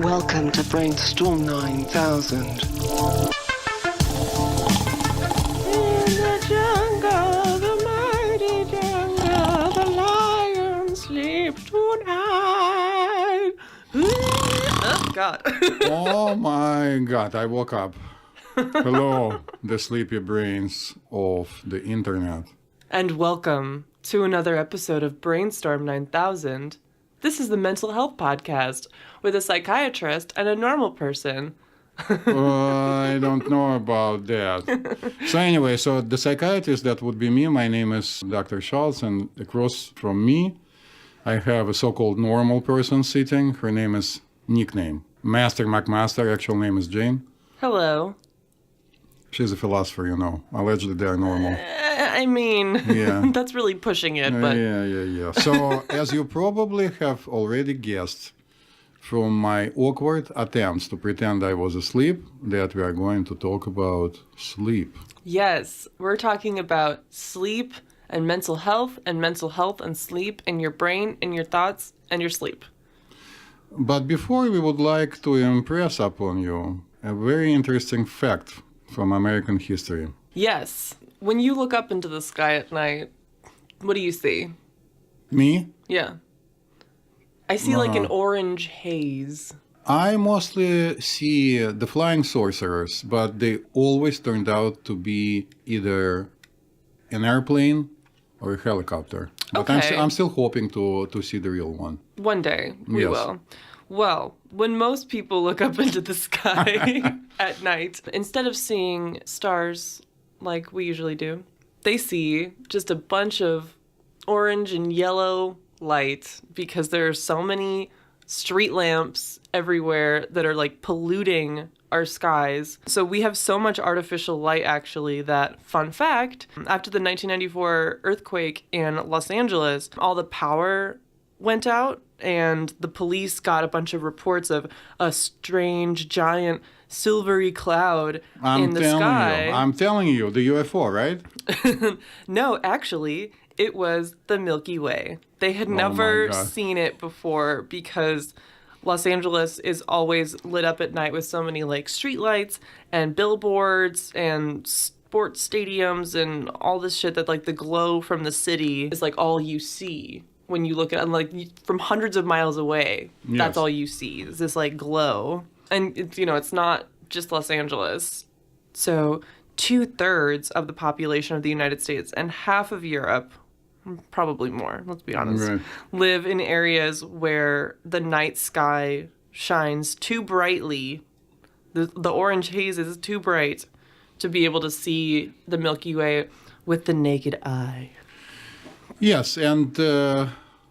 Welcome to Brainstorm 9000. In the jungle, the mighty jungle, the lion sleeps tonight. Oh, God. Oh, my God, I woke up. Hello, the sleepy brains of the internet. And welcome to another episode of Brainstorm 9000. This is the mental health podcast with a psychiatrist and a normal person. I don't know about that. So anyway, so the psychiatrist, that would be me. My name is Dr. Schultz, and across from me, I have a so-called normal person sitting. Her name is nickname Master McMaster. Actual name is Jane. Hello. She's a philosopher, you know. Allegedly, they're normal. I mean, Yeah. that's really pushing it, but Yeah. So, as you probably have already guessed from my awkward attempts to pretend I was asleep, that we are going to talk about sleep. yes, we're talking about sleep and mental health and sleep and your brain and your thoughts and your sleep. But before, we would like to impress upon you a very interesting fact from American history. Yes, when you look up into the sky at night, what do you see? Me? Yeah. I see like an orange haze. I mostly see the flying saucers, but they always turned out to be either an airplane or a helicopter. But Okay. I'm still hoping to see the real one. One day, we Yes. will. Well, when most people look up into the sky at night, instead of seeing stars like we usually do, they see just a bunch of orange and yellow light because there are so many street lamps everywhere that are like polluting our skies. So we have so much artificial light actually that, fun fact, after the 1994 earthquake in Los Angeles, all the power went out and the police got a bunch of reports of a strange giant silvery cloud in the sky. I'm telling you, the UFO, right? No, actually, it was the Milky Way. They had my never God. seen it before because Los Angeles is always lit up at night with so many like streetlights and billboards and sports stadiums and all this shit that like the glow from the city is like all you see when you look at like from hundreds of miles away. Yes. That's all you see is this like glow. And it's, you know, it's not just Los Angeles. So 2/3 of the population of the United States and half of Europe, probably more, let's be honest, Right. live in areas where the night sky shines too brightly. The orange haze is too bright to be able to see the Milky Way with the naked eye. Yes, and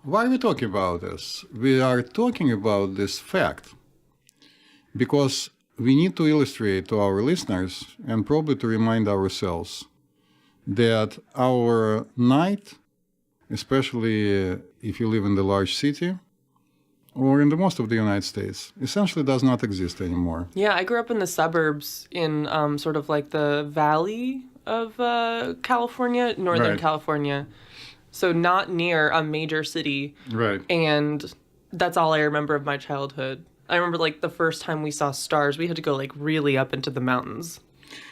why are we talking about this? We are talking about this fact because we need to illustrate to our listeners and probably to remind ourselves that our night, especially if you live in the large city or in the most of the United States, essentially does not exist anymore. Yeah, I grew up in the suburbs in sort of like the valley of California, Northern Right. California. So not near a major city. Right. And that's all I remember of my childhood. I remember like the first time we saw stars, we had to go like really up into the mountains.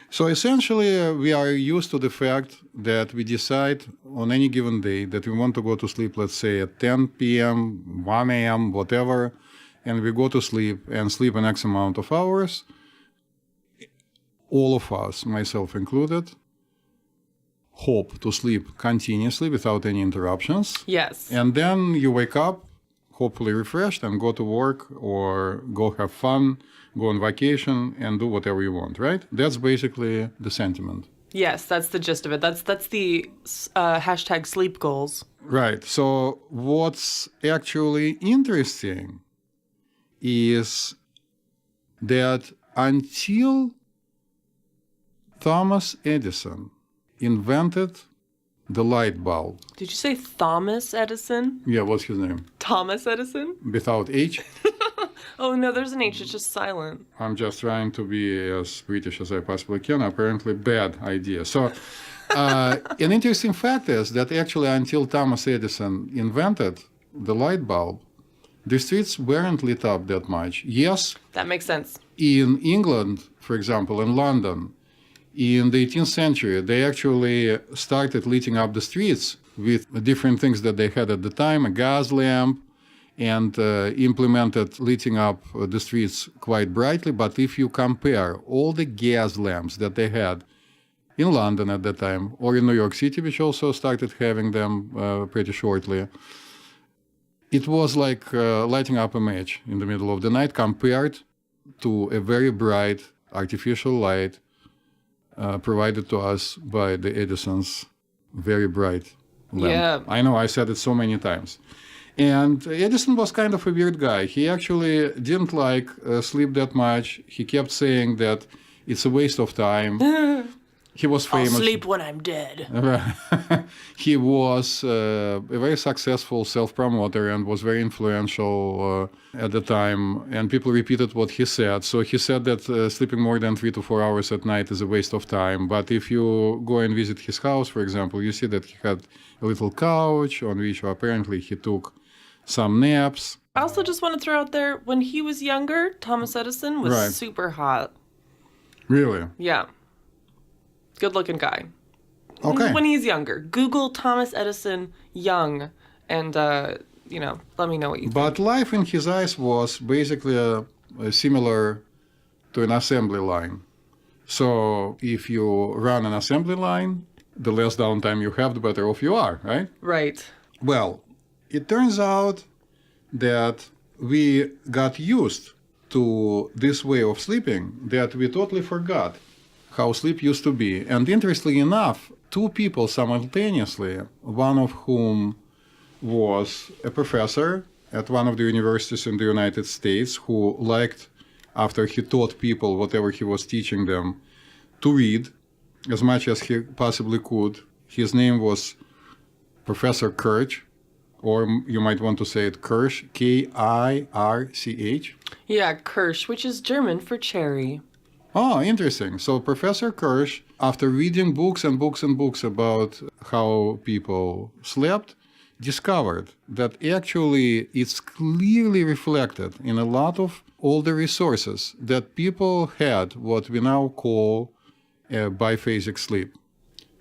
So essentially, we are used to the fact that we decide on any given day that we want to go to sleep, let's say at 10 p.m., 1 a.m., whatever, and we go to sleep and sleep an X amount of hours. All of us, myself included, hope to sleep continuously without any interruptions. Yes. And then you wake up, hopefully refreshed, and go to work or go have fun, go on vacation, and do whatever you want, right? That's basically the sentiment. Yes, that's the gist of it. That's the hashtag sleep goals. Right. So what's actually interesting is that until Thomas Edison invented the light bulb. Did you say Thomas Edison? Yeah, what's his name? Thomas Edison? Without H? Oh, no, there's an H. It's just silent. I'm just trying to be as British as I possibly can. Apparently, bad idea. So, an interesting fact is that actually until Thomas Edison invented the light bulb, The streets weren't lit up that much. Yes, That makes sense. in England, for example, in London, in the 18th century, they actually started lighting up the streets with different things that they had at the time, a gas lamp, and implemented lighting up the streets quite brightly. But if you compare all the gas lamps that they had in London at that time, or in New York City, which also started having them pretty shortly, it was like lighting up a match in the middle of the night compared to a very bright artificial light provided to us by the Edison's very bright lamp. Yeah. I know I said it so many times. And Edison was kind of a weird guy. He actually didn't like sleep that much. He kept saying that it's a waste of time. He was I'll famous. sleep when I'm dead. He was a very successful self-promoter and was very influential at the time. And people repeated what he said. So he said that sleeping more than 3 to 4 hours at night is a waste of time. But if you go and visit his house, for example, you see that he had a little couch on which apparently he took some naps. I also just want to throw out there, when he was younger, Thomas Edison was Right. super hot. Really? Yeah. Good looking guy. Okay. When he's younger. Google Thomas Edison young and, let me know what you think. But life in his eyes was basically similar to an assembly line. So if you run an assembly line, the less downtime you have, the better off you are, right? Right. Well, it turns out that we got used to this way of sleeping that we totally forgot how sleep used to be. And interestingly enough, two people simultaneously, one of whom was a professor at one of the universities in the United States who liked, after he taught people whatever he was teaching them, to read as much as he possibly could. His name was Professor Kirch, or you might want to say it Kirch, Kirch. Yeah, Kirsch, which is German for cherry. Oh, interesting. So Professor Kirch, after reading books and books and books about how people slept, discovered that actually it's clearly reflected in a lot of older resources that people had what we now call biphasic sleep.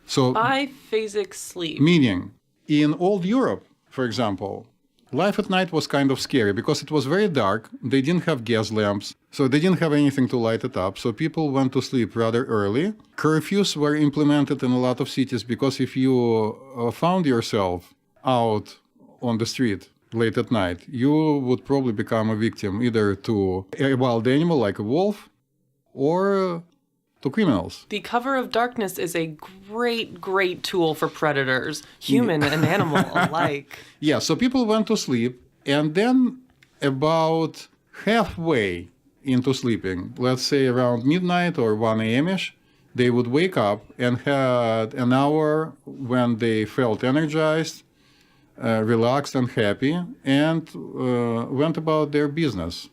So, Biphasic sleep. meaning in old Europe, for example, life at night was kind of scary because it was very dark. They didn't have gas lamps, so they didn't have anything to light it up. So people went to sleep rather early. Curfews were implemented in a lot of cities because if you found yourself out on the street late at night, you would probably become a victim either to a wild animal like a wolf or to criminals. The cover of darkness is a great, great tool for predators, human and animal alike. Yeah, so people went to sleep, and then about halfway into sleeping, let's say around midnight or 1 a.m.-ish, they would wake up and had an hour when they felt energized, relaxed and happy, and went about their business.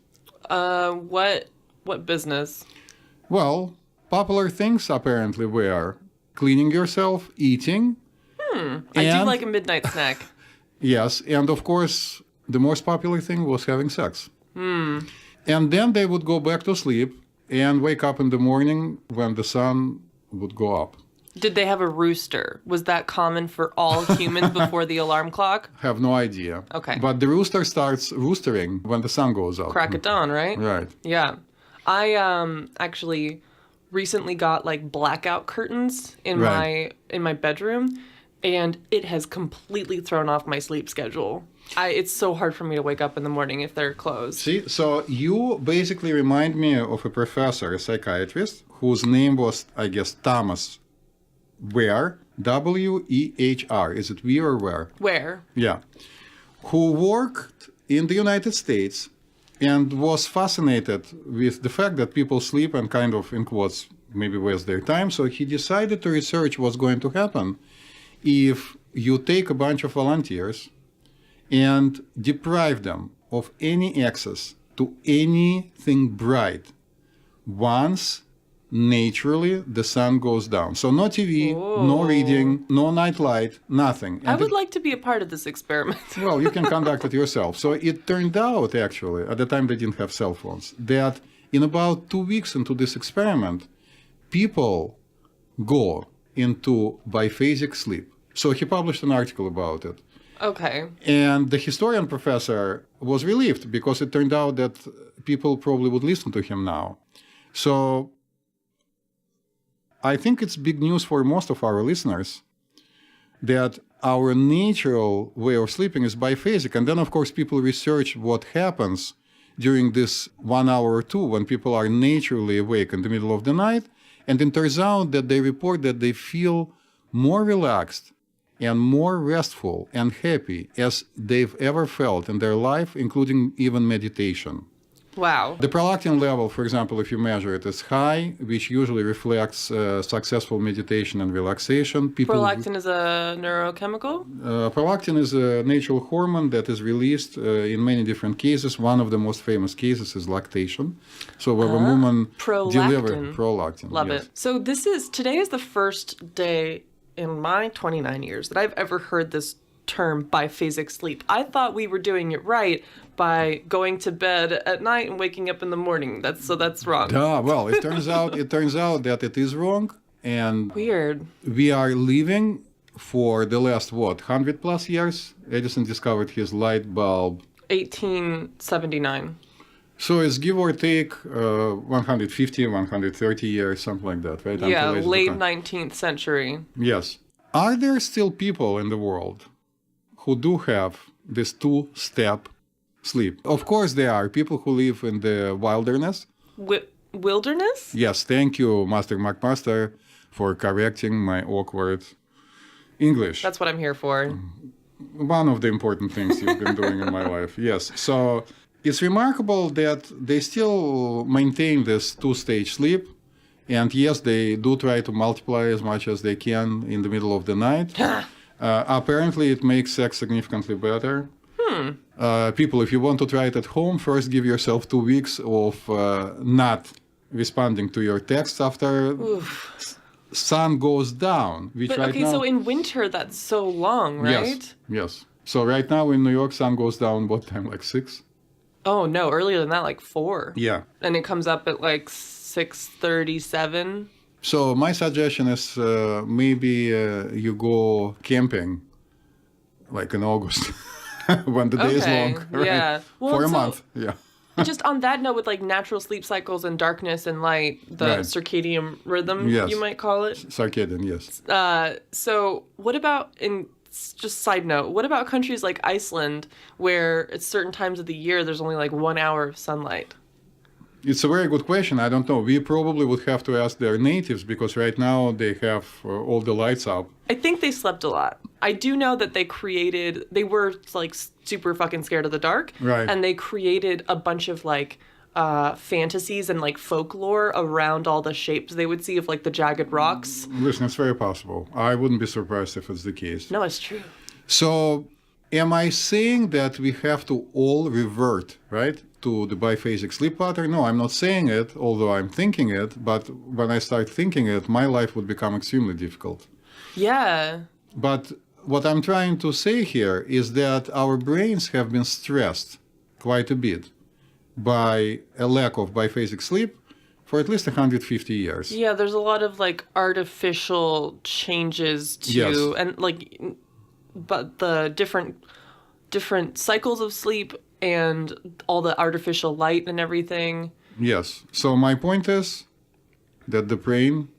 What business? Well, popular things apparently were cleaning yourself, eating. I do like a midnight snack. Yes, and of course, the most popular thing was having sex. And then they would go back to sleep and wake up in the morning when the sun would go up. Did they have a rooster? Was that common for all humans before the alarm clock? Have no idea. Okay. But the rooster starts roostering when the sun goes up. Crack of dawn, right? Right. Yeah. I actually recently got like blackout curtains in Right. my bedroom, and it has completely thrown off my sleep schedule. It's so hard for me to wake up in the morning if they're closed. See, so you basically remind me of a professor, a psychiatrist, whose name was, I guess, Thomas Wehr, W-E-H-R. Is it Wehr or Where? Where? Yeah. Who worked in the United States and was fascinated with the fact that people sleep and kind of, in quotes, maybe waste their time. So he decided to research what's going to happen if you take a bunch of volunteers and deprive them of any access to anything bright once naturally the sun goes down. So no TV, no reading, no night light, nothing. I would like to be a part of this experiment. Well, you can conduct it yourself. So it turned out, actually, at the time they didn't have cell phones, that in about 2 weeks into this experiment, people go into biphasic sleep. So he published an article about it. Okay. And the historian professor was relieved because it turned out that people probably would listen to him now. So I think it's big news for most of our listeners that our natural way of sleeping is biphasic. And then, of course, people research what happens during this 1 hour or two when people are naturally awake in the middle of the night. And it turns out that they report that they feel more relaxed and more restful and happy as they've ever felt in their life, including even meditation. Wow. The prolactin level, for example, if you measure it, is high, which usually reflects successful meditation and relaxation. Prolactin is a neurochemical? Prolactin is a natural hormone that is released in many different cases. One of the most famous cases is lactation. So where a woman delivers prolactin. Love it. So today is the first day in my 29 years that I've ever heard this term biphasic sleep. I thought we were doing it right by going to bed at night and waking up in the morning. That's wrong. Well, it turns out that it is wrong, and weird. We are living for the last 100 plus years. Edison discovered his light bulb 1879. So it's give or take 150, 130 years, something like that, right? Yeah, late 19th century. Yes. Are there still people in the world who do have this two-step sleep? Of course there are people who live in the wilderness. Wilderness? Yes, thank you, Master McMaster, for correcting my awkward English. That's what I'm here for. One of the important things you've been doing in my life, yes. So it's remarkable that they still maintain this two-stage sleep. And yes, they do try to multiply as much as they can in the middle of the night. Apparently, it makes sex significantly better. People, if you want to try it at home, first give yourself 2 weeks of not responding to your texts after sun goes down. So in winter, that's so long, right? Yes. So right now in New York, sun goes down what time, like 6? Oh, no, earlier than that, like 4. Yeah. And it comes up at like 6:37. So my suggestion is maybe you go camping like in August when the day is long, right? Yeah. Well, for a month. Yeah. Just on that note, with like natural sleep cycles and darkness and light, the circadian rhythm, you might call it. Circadian, yes. So what about just side note, what about countries like Iceland where at certain times of the year there's only like 1 hour of sunlight? It's a very good question. I don't know. We probably would have to ask their natives because right now they have all the lights up. I think they slept a lot. I do know that they were like super fucking scared of the dark. Right. And they created a bunch of like fantasies and like folklore around all the shapes they would see of like the jagged rocks. Listen, it's very possible. I wouldn't be surprised if it's the case. No, it's true. So am I saying that we have to all revert, right, to the biphasic sleep pattern? No, I'm not saying it, although I'm thinking it. But when I start thinking it, my life would become extremely difficult. Yeah. But what I'm trying to say here is that our brains have been stressed quite a bit by a lack of biphasic sleep for at least 150 years. Yeah, there's a lot of like artificial changes to and like but the different cycles of sleep and all the artificial light and everything. Yes. So my point is that the brain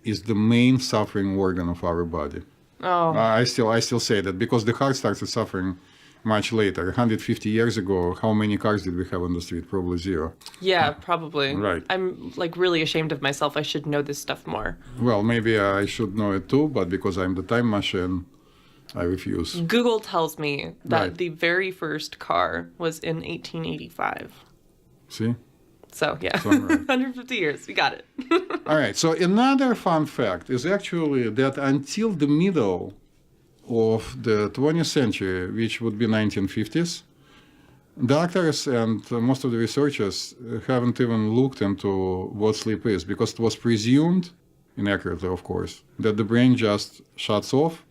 is the main suffering organ of our body. Oh. I still say that because the heart started suffering much later. 150 years ago, how many cars did we have on the street? Probably 0. Yeah, probably. Right. I'm like really ashamed of myself. I should know this stuff more. Well, maybe I should know it too, but because I'm the time machine, I refuse. Google tells me that the very first car was in 1885. See? So, yeah, So, right. 150 years. We got it. All right. So another fun fact is actually that until the middle of the 20th century, which would be 1950s, doctors and most of the researchers haven't even looked into what sleep is because it was presumed, inaccurately of course, that the brain just shuts off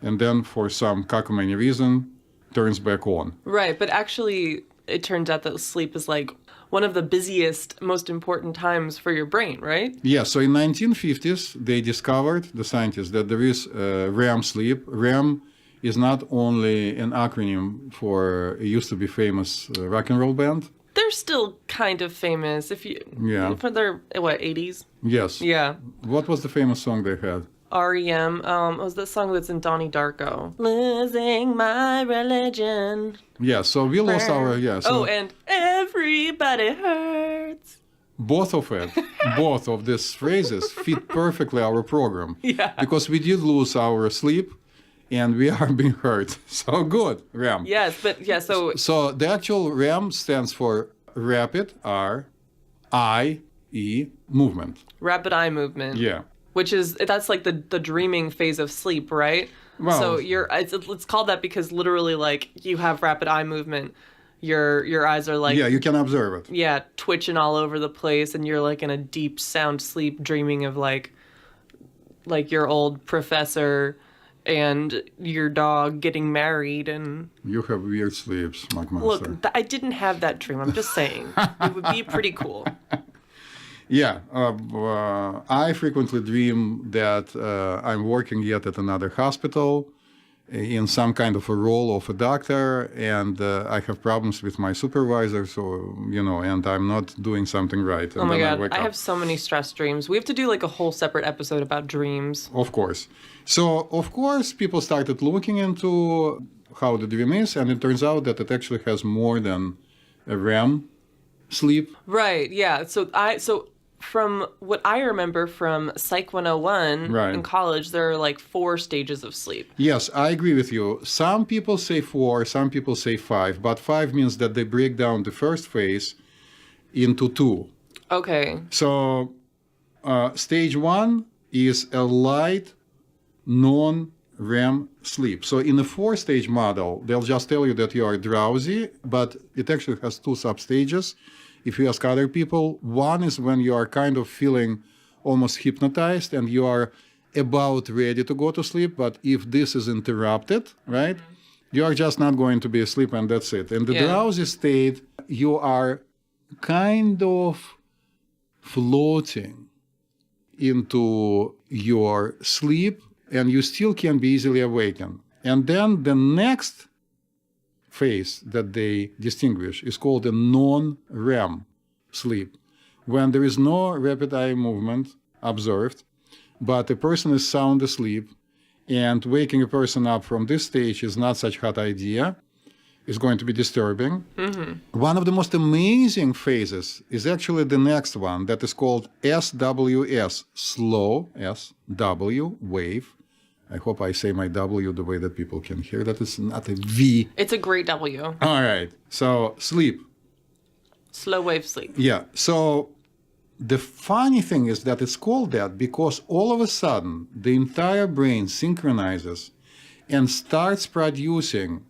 and then for some cockamamie reason turns back on. Right, but actually it turns out that sleep is like one of the busiest, most important times for your brain, right? Yeah, so in 1950s, they discovered, the scientists, that there is REM sleep. REM is not only an acronym for a used to be famous rock and roll band. They're still kind of famous if you for their 80s. Yes. Yeah. What was the famous song they had? REM. Was the song that's in Donnie Darko? Losing my religion. Yeah, so we lost our and everybody hurts. Both of these phrases fit perfectly our program. Yeah. Because we did lose our sleep and we are being hurt. So good, REM. Yes, but yeah, So the actual REM stands for rapid eye movement. rapid eye movement. Yeah. Which is that's like the dreaming phase of sleep, right? Well, so it's called that because literally like you have rapid eye movement. Your eyes are like you can observe it. Yeah, twitching all over the place, and you're like in a deep sound sleep, dreaming of like your old professor and your dog getting married. And You have weird sleeps, McMaster. look, I didn't have that dream. I'm just saying it would be pretty cool. Yeah, I frequently dream that I'm working yet at another hospital in some kind of a role of a doctor, and I have problems with my supervisor, so, and I'm not doing something right. And Oh my then God, wake I up. have so many stress dreams. We have to do like a whole separate episode about dreams. Of course. So, of course, people started looking into how the dream is, and it turns out that it actually has more than a REM sleep. Right, yeah. So from what I remember from Psych 101 Right. in college, there are like 4 stages of sleep. Yes, I agree with you. Some people say 4, some people say 5, but 5 means that they break down the first phase into 2. Okay. So stage 1 is a light, non-REM sleep. So in a 4-stage model, they'll just tell you that you are drowsy, but it actually has 2 substages. If you ask other people, one is when you are kind of feeling almost hypnotized and you are about ready to go to sleep, but if this is interrupted, right, you are just not going to be asleep and that's it. In the drowsy state, you are kind of floating into your sleep and you still can be easily awakened. And then the next phase that they distinguish is called a non-REM sleep, when there is no rapid eye movement observed, but a person is sound asleep, and waking a person up from this stage is not such a hot idea. It's going to be disturbing. Mm-hmm. One of the most amazing phases is actually the next one that is called SWS, slow, SW, wave. I hope I say my W the way that people can hear that it's not a V. It's a great W. All right. So sleep. Slow wave sleep. Yeah. So the funny thing is that it's called that because all of a sudden the entire brain synchronizes and starts producing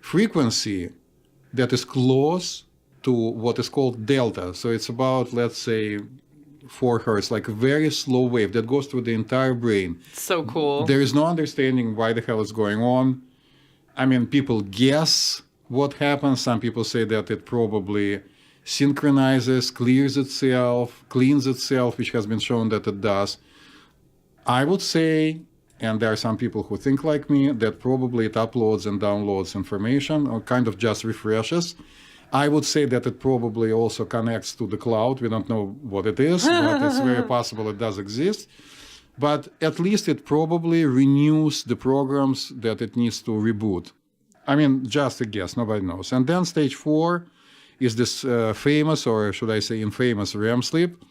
frequency that is close to what is called delta. So it's about, let's say, 4 hertz, like a very slow wave that goes through the entire brain. So cool. There is no understanding why the hell is going on. I mean, people guess what happens. Some people say that it probably synchronizes, clears itself, cleans itself, which has been shown that it does. I would say, and there are some people who think like me, that probably it uploads and downloads information or kind of just refreshes. I would say that it probably also connects to the cloud. We don't know what it is, but it's very possible it does exist. But at least it probably renews the programs that it needs to reboot. I mean, just a guess, nobody knows. And then stage 4 is this famous, or should I say infamous, REM sleep.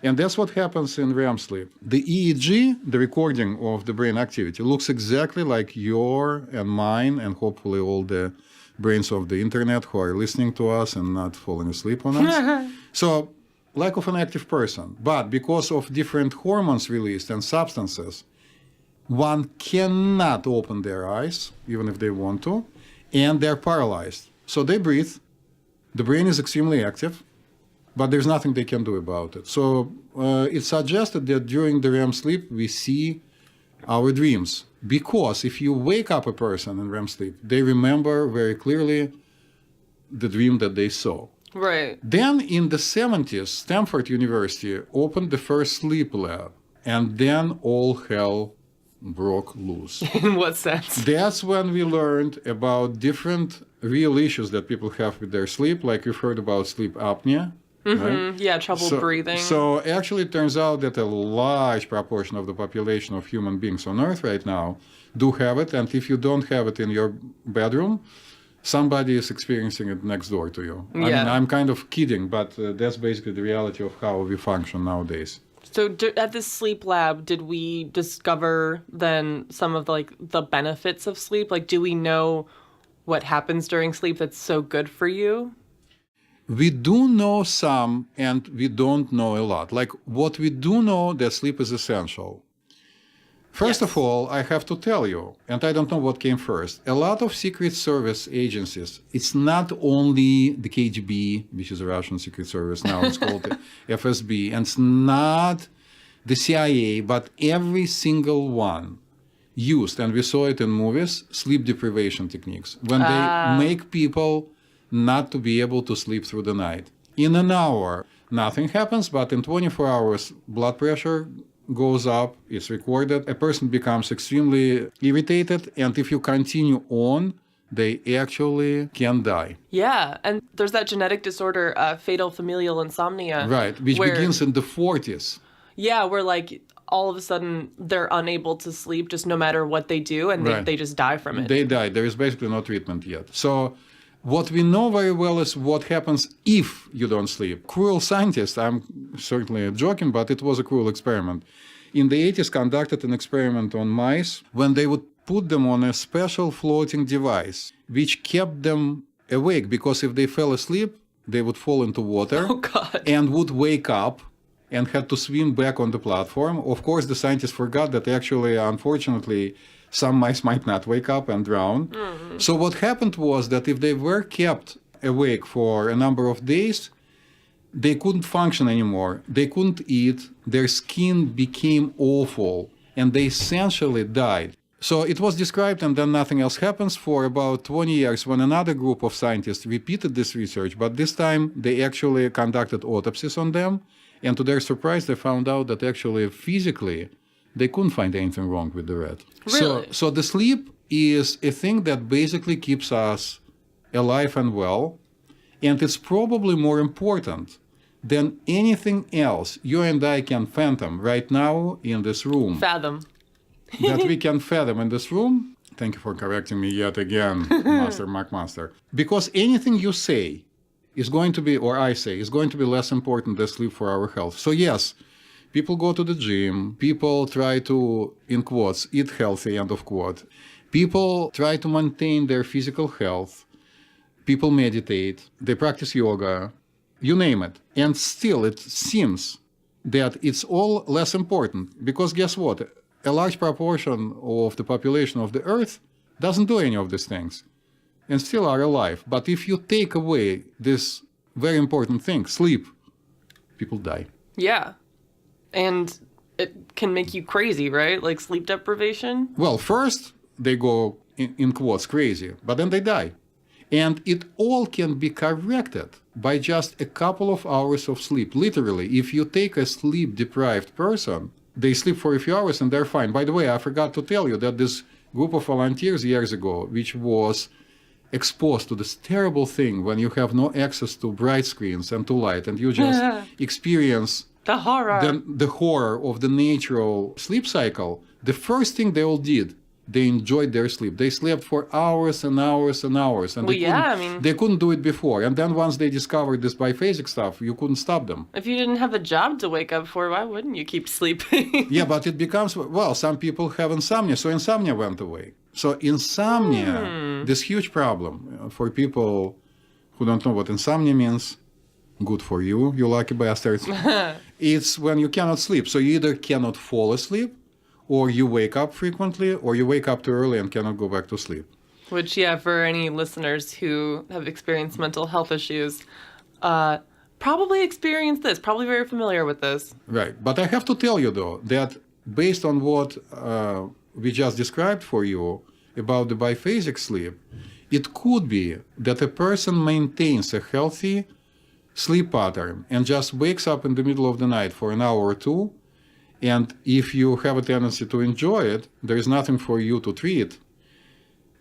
And that's what happens in REM sleep. The EEG, the recording of the brain activity, looks exactly like your and mine and hopefully all the brains of the internet who are listening to us and not falling asleep on us. So, like of an active person. But because of different hormones released and substances, one cannot open their eyes, even if they want to, and they're paralyzed. So they breathe, The brain is extremely active, but there's nothing they can do about it. So it's suggested that during the REM sleep, we see our dreams. Because if you wake up a person in REM sleep, they remember very clearly the dream that they saw. Right. Then in the 70s, Stanford University opened the first sleep lab, and then all hell broke loose. In what sense? That's when we learned about different real issues that people have with their sleep, like you've heard about sleep apnea. Right? Yeah, trouble breathing. So actually it turns out that a large proportion of the population of human beings on Earth right now do have it, and if you don't have it in your bedroom, somebody is experiencing it next door to you. I mean, I'm kind of kidding, but that's basically the reality of how we function nowadays. So at this sleep lab, did we discover then some of the benefits of sleep? Like, do we know what happens during sleep that's so good for you? We do know some, and we don't know a lot. Like, what we do know, that sleep is essential. First of all, I have to tell you, and I don't know what came first, a lot of Secret Service agencies, it's not only the KGB, which is a Russian Secret Service, now it's called the FSB, and it's not the CIA, but every single one used, and we saw it in movies, sleep deprivation techniques. When they make people not to be able to sleep through the night. In an hour, nothing happens, but in 24 hours, blood pressure goes up, it's recorded, a person becomes extremely irritated, and if you continue on, they actually can die. Yeah, and there's that genetic disorder, fatal familial insomnia. Right, which begins in the 40s. Yeah, where all of a sudden they're unable to sleep just no matter what they do, and they just die from it. They die. There is basically no treatment yet. So what we know very well is what happens if you don't sleep. Cruel scientists, I'm certainly joking, but it was a cruel experiment. In the 80s, conducted an experiment on mice when they would put them on a special floating device, which kept them awake, because if they fell asleep, they would fall into water and would wake up and had to swim back on the platform. Of course, the scientists forgot that actually, unfortunately, some mice might not wake up and drown. Mm-hmm. So what happened was that if they were kept awake for a number of days, they couldn't function anymore. They couldn't eat. Their skin became awful, and they essentially died. So it was described, and then nothing else happens for about 20 years, when another group of scientists repeated this research, but this time they actually conducted autopsies on them, and to their surprise, they found out that actually physically, they couldn't find anything wrong with the rat. Really? So the sleep is a thing that basically keeps us alive and well, and it's probably more important than anything else you and I can fathom right now in this room. Fathom. That we can fathom in this room. Thank you for correcting me yet again, Master McMaster. Because anything you say is going to be, or I say, is going to be less important than sleep for our health. So yes, people go to the gym, people try to, in quotes, eat healthy, end of quote. People try to maintain their physical health. People meditate, they practice yoga, you name it. And still it seems that it's all less important, because guess what? A large proportion of the population of the Earth doesn't do any of these things and still are alive. But if you take away this very important thing, sleep, people die. Yeah. And it can make you crazy, right? Like sleep deprivation? Well, first they go, in quotes, crazy, but then they die. And it all can be corrected by just a couple of hours of sleep. Literally, if you take a sleep-deprived person, they sleep for a few hours and they're fine. By the way, I forgot to tell you that this group of volunteers years ago, which was exposed to this terrible thing when you have no access to bright screens and to light, and you just experience the horror. The horror of the natural sleep cycle, the first thing they all did, they enjoyed their sleep. They slept for hours and hours and hours. And they couldn't do it before. And then once they discovered this biphasic stuff, you couldn't stop them. If you didn't have a job to wake up for, why wouldn't you keep sleeping? Yeah, but it becomes, well, some people have insomnia, so insomnia went away. So insomnia, this huge problem for people who don't know what insomnia means. Good for you, you lucky bastards. It's when you cannot sleep. So you either cannot fall asleep, or you wake up frequently, or you wake up too early and cannot go back to sleep. Which, yeah, for any listeners who have experienced mental health issues, probably experienced this, probably very familiar with this. Right. But I have to tell you, though, that based on what we just described for you about the biphasic sleep, it could be that a person maintains a healthy sleep pattern and just wakes up in the middle of the night for an hour or two. And if you have a tendency to enjoy it, there is nothing for you to treat.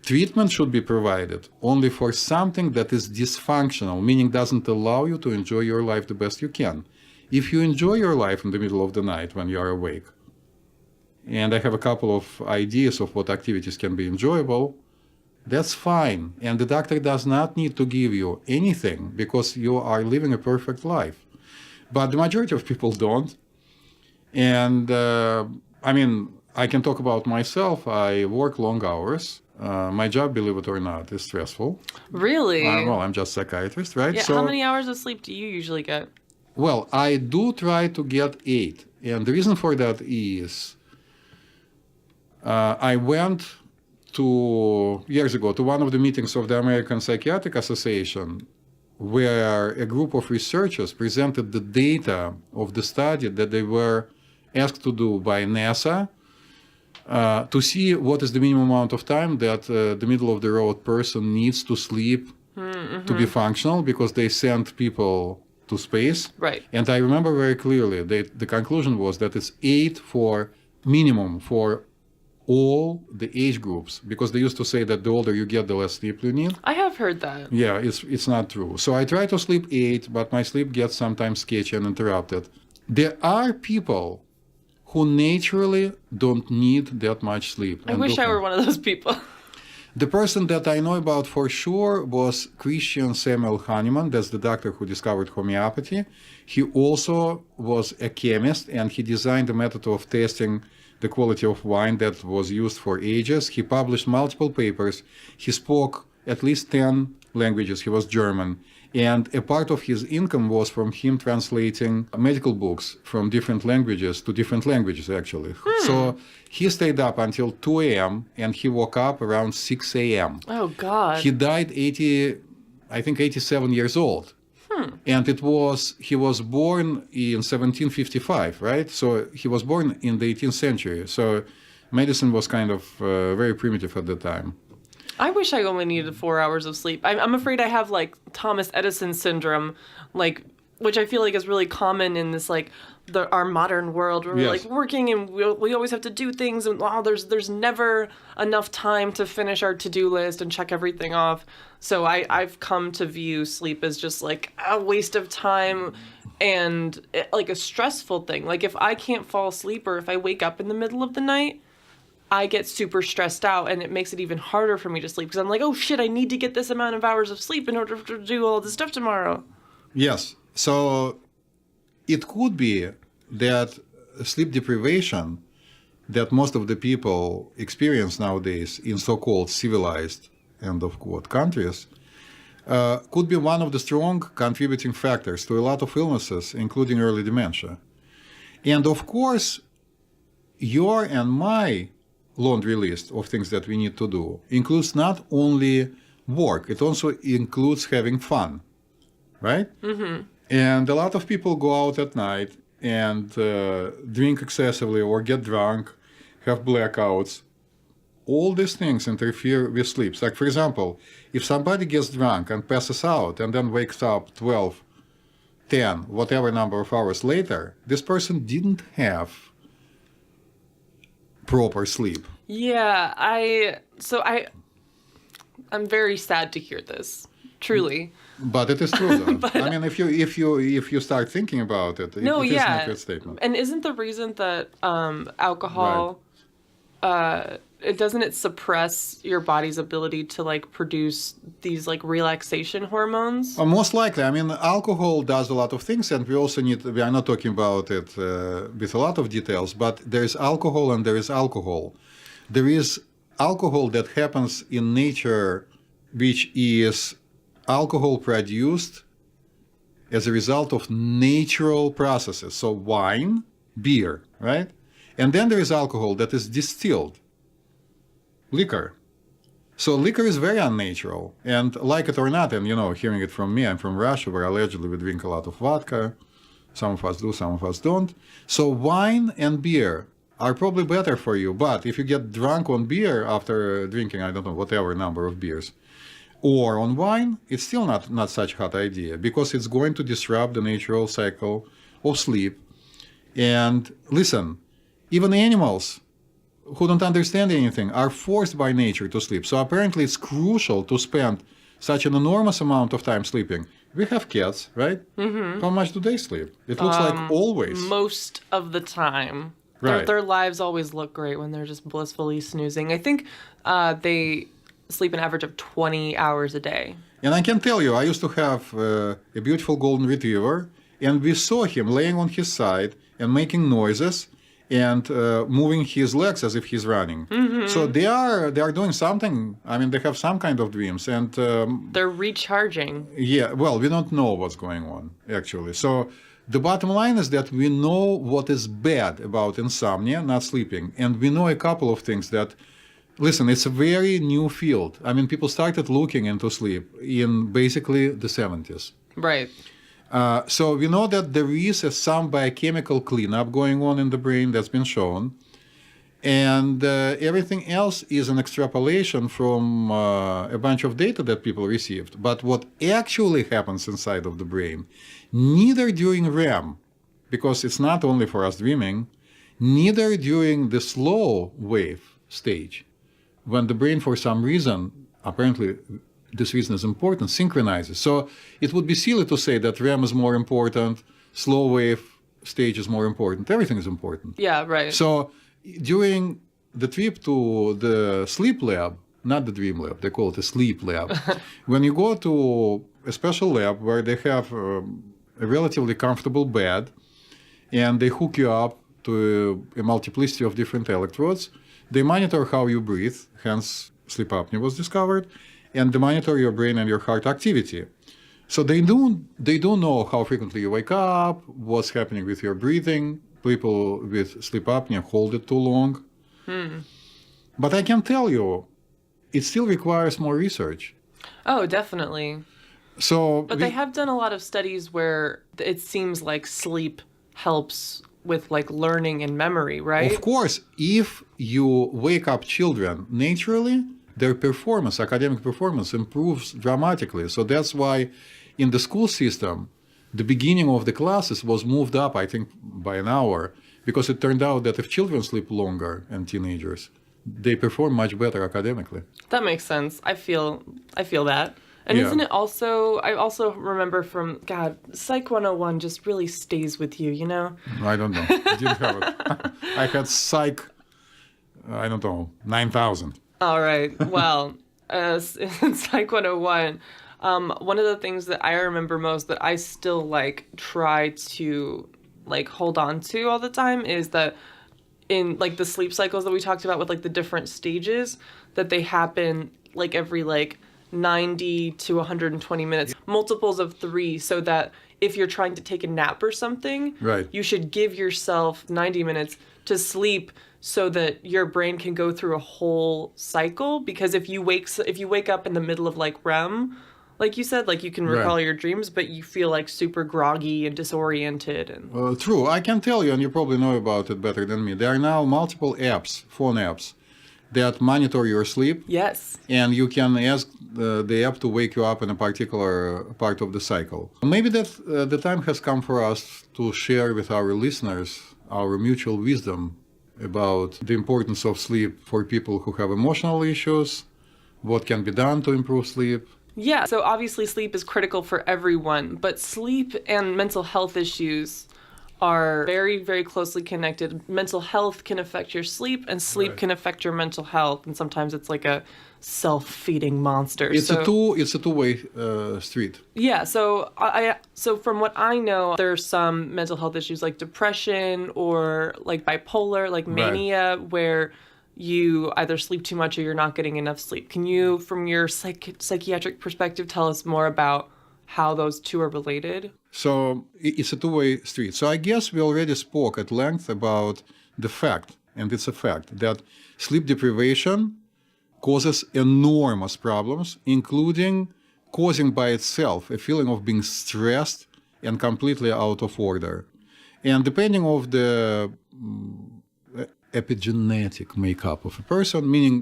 Treatment should be provided only for something that is dysfunctional, meaning doesn't allow you to enjoy your life the best you can. If you enjoy your life in the middle of the night when you are awake, and I have a couple of ideas of what activities can be enjoyable, that's fine. And the doctor does not need to give you anything because you are living a perfect life. But the majority of people don't. And I can talk about myself. I work long hours. My job, believe it or not, is stressful. Really? I'm just a psychiatrist, right? Yeah, So, how many hours of sleep do you usually get? well, I do try to get 8. And the reason for that is I went years ago to one of the meetings of the American Psychiatric Association where a group of researchers presented the data of the study that they were asked to do by NASA to see what is the minimum amount of time that the middle-of-the-road person needs to sleep to be functional, because they sent people to space. Right. And I remember very clearly the conclusion was that it's 8 for minimum for all the age groups, because they used to say that the older you get, the less sleep you need. I have heard that. Yeah, it's not true. So I try to sleep 8, but my sleep gets sometimes sketchy and interrupted. There are people who naturally don't need that much sleep. I wish I were one of those people. The person that I know about for sure was Christian Samuel Hahnemann. That's the doctor who discovered homeopathy. He also was a chemist, and he designed a method of testing the quality of wine that was used for ages. He published multiple papers. He spoke at least 10 languages. He was German. And a part of his income was from him translating medical books from different languages to different languages, actually. So he stayed up until 2 a.m. and he woke up around 6 a.m. Oh, God. He died 87 years old. And he was born in 1755, right? So he was born in the 18th century. So medicine was kind of very primitive at the time. I wish I only needed 4 hours of sleep. I'm afraid I have like Thomas Edison syndrome, which I feel like is really common in this our modern world where we're Yes. working and we always have to do things, and there's never enough time to finish our to-do list and check everything off. So I've come to view sleep as just like a waste of time and like a stressful thing. Like if I can't fall asleep or if I wake up in the middle of the night, I get super stressed out, and it makes it even harder for me to sleep because I'm like, oh shit, I need to get this amount of hours of sleep in order to do all this stuff tomorrow. Yes. So it could be that sleep deprivation that most of the people experience nowadays in so-called civilized, end of quote, countries could be one of the strong contributing factors to a lot of illnesses, including early dementia. And of course, your and my laundry list of things that we need to do includes not only work, it also includes having fun, right? Mm-hmm. And a lot of people go out at night and drink excessively or get drunk, have blackouts. All these things interfere with sleep. Like, for example, if somebody gets drunk and passes out and then wakes up 12, 10, whatever number of hours later, this person didn't have proper sleep. Yeah, I'm very sad to hear this. Truly. But it is true, though. I mean, if you start thinking about it, it is an accurate statement. And isn't the reason that alcohol, doesn't it suppress your body's ability to produce these relaxation hormones? Most likely. I mean, alcohol does a lot of things, and we are not talking about it with a lot of details, but there is alcohol and there is alcohol. There is alcohol that happens in nature, which is alcohol produced as a result of natural processes. So wine, beer, right? And then there is alcohol that is distilled, liquor. So liquor is very unnatural. And like it or not, and hearing it from me, I'm from Russia, where allegedly we drink a lot of vodka. Some of us do, some of us don't. So wine and beer are probably better for you. But if you get drunk on beer after drinking, I don't know, whatever number of beers, or on wine, it's still not such a hot idea, because it's going to disrupt the natural cycle of sleep. And listen, even animals who don't understand anything are forced by nature to sleep. So apparently it's crucial to spend such an enormous amount of time sleeping. We have cats, right? Mm-hmm. How much do they sleep? It looks like always. Most of the time. Right. Their lives always look great when they're just blissfully snoozing. I think they sleep an average of 20 hours a day. And I can tell you, I used to have a beautiful golden retriever, and we saw him laying on his side and making noises and moving his legs as if he's running. Mm-hmm. So they are doing something. I mean, they have some kind of dreams, and they're recharging. Yeah, well, we don't know what's going on, actually. So the bottom line is that we know what is bad about insomnia, not sleeping, and we know a couple of things that, listen, it's a very new field. I mean, people started looking into sleep in basically the 70s. Right. So we know that there is some biochemical cleanup going on in the brain that's been shown. And everything else is an extrapolation from a bunch of data that people received. But what actually happens inside of the brain, neither during REM, because it's not only for us dreaming, neither during the slow wave stage, when the brain, for some reason, apparently this reason is important, synchronizes. So it would be silly to say that REM is more important, slow wave stage is more important. Everything is important. Yeah, right. So during the trip to the sleep lab, not the dream lab, they call it a sleep lab. When you go to a special lab where they have a relatively comfortable bed and they hook you up to a multiplicity of different electrodes, they monitor how you breathe, hence sleep apnea was discovered, and they monitor your brain and your heart activity. So they do know how frequently you wake up, what's happening with your breathing. People with sleep apnea hold it too long. But I can tell you, it still requires more research. Oh, definitely. But they have done a lot of studies where it seems like sleep helps with like learning and memory, right? Of course, if you wake up children naturally, their performance, academic performance, improves dramatically. So that's why in the school system, the beginning of the classes was moved up, I think, by an hour, because it turned out that if children sleep longer and teenagers, they perform much better academically. That makes sense. I feel that. And Yeah. isn't it also, I also remember from, God, Psych 101 just really stays with you, you know? I don't know. I didn't have it. I had Psych, 9,000. All right. Well, in Psych 101, one of the things that I remember most that I still like try to like hold on to all the time is that in like the sleep cycles that we talked about with like the different stages, that they happen like every like 90 to 120 minutes, multiples of 3, so that if you're trying to take a nap or something, Right. you should give yourself 90 minutes to sleep so that your brain can go through a whole cycle. Because if you wake up in the middle of like REM, like you said, like you can recall Right. your dreams, but you feel like super groggy and disoriented. And True. I can tell you, and you probably know about it better than me, there are now multiple apps, phone apps, that monitor your sleep. yes, And you can ask the app to wake you up in a particular part of the cycle. Maybe that the time has come for us to share with our listeners our mutual wisdom about the importance of sleep for people who have emotional issues, what can be done to improve sleep. yeah. So obviously sleep is critical for everyone, but sleep and mental health issues are very, very closely connected. Mental health can affect your sleep, and sleep Right. can affect your mental health. And sometimes it's like a self-feeding monster. It's a two-way street. Yeah, so from what I know, there's some mental health issues like depression or like bipolar, like mania, where you either sleep too much or you're not getting enough sleep. Can you, from your psychiatric perspective, tell us more about how those two are related? So it's a two-way street. So I guess we already spoke at length about the fact, and it's a fact, that sleep deprivation causes enormous problems, including causing by itself a feeling of being stressed and completely out of order. And depending on the epigenetic makeup of a person, meaning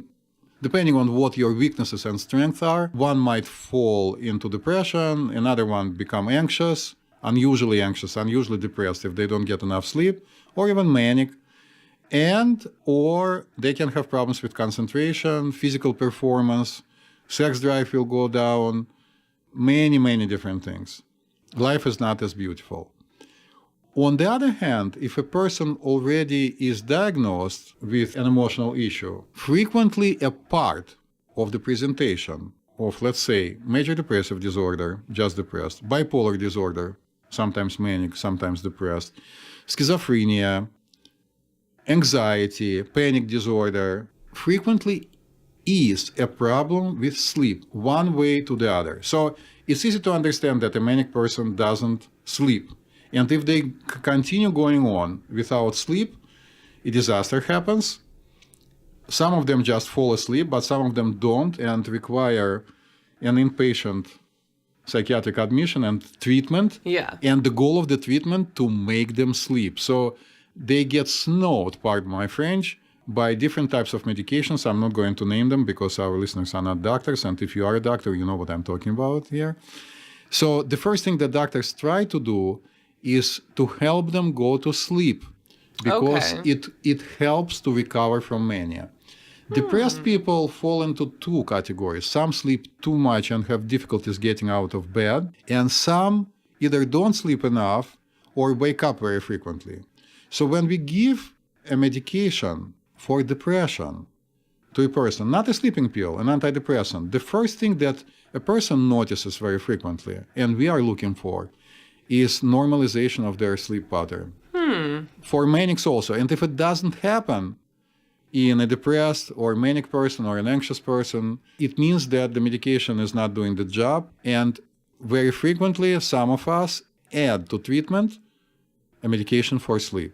depending on what your weaknesses and strengths are, one might fall into depression, another one become anxious, unusually depressed if they don't get enough sleep, or even manic, and or they can have problems with concentration, physical performance, sex drive will go down, many different things. Life is not as beautiful. On the other hand, if a person already is diagnosed with an emotional issue, frequently a part of the presentation of, let's say, major depressive disorder, just depressed, bipolar disorder, sometimes manic, sometimes depressed, schizophrenia, anxiety, panic disorder, frequently is a problem with sleep, one way to the other. So it's easy to understand that a manic person doesn't sleep. And if they continue going on without sleep, a disaster happens. Some of them just fall asleep, but some of them don't and require an inpatient psychiatric admission and treatment. Yeah. And the goal of the treatment to make them sleep. So they get snowed, pardon my French, by different types of medications. I'm not going to name them because our listeners are not doctors. And if you are a doctor, you know what I'm talking about here. So the first thing that doctors try to do is to help them go to sleep because it helps to recover from mania. Depressed people fall into two categories. Some sleep too much and have difficulties getting out of bed, and some either don't sleep enough or wake up very frequently. So when we give a medication for depression to a person, not a sleeping pill, an antidepressant, the first thing that a person notices very frequently, and we are looking for, is normalization of their sleep pattern. For manics also. And if it doesn't happen in a depressed or manic person or an anxious person, it means that the medication is not doing the job. And very frequently, some of us add to treatment a medication for sleep.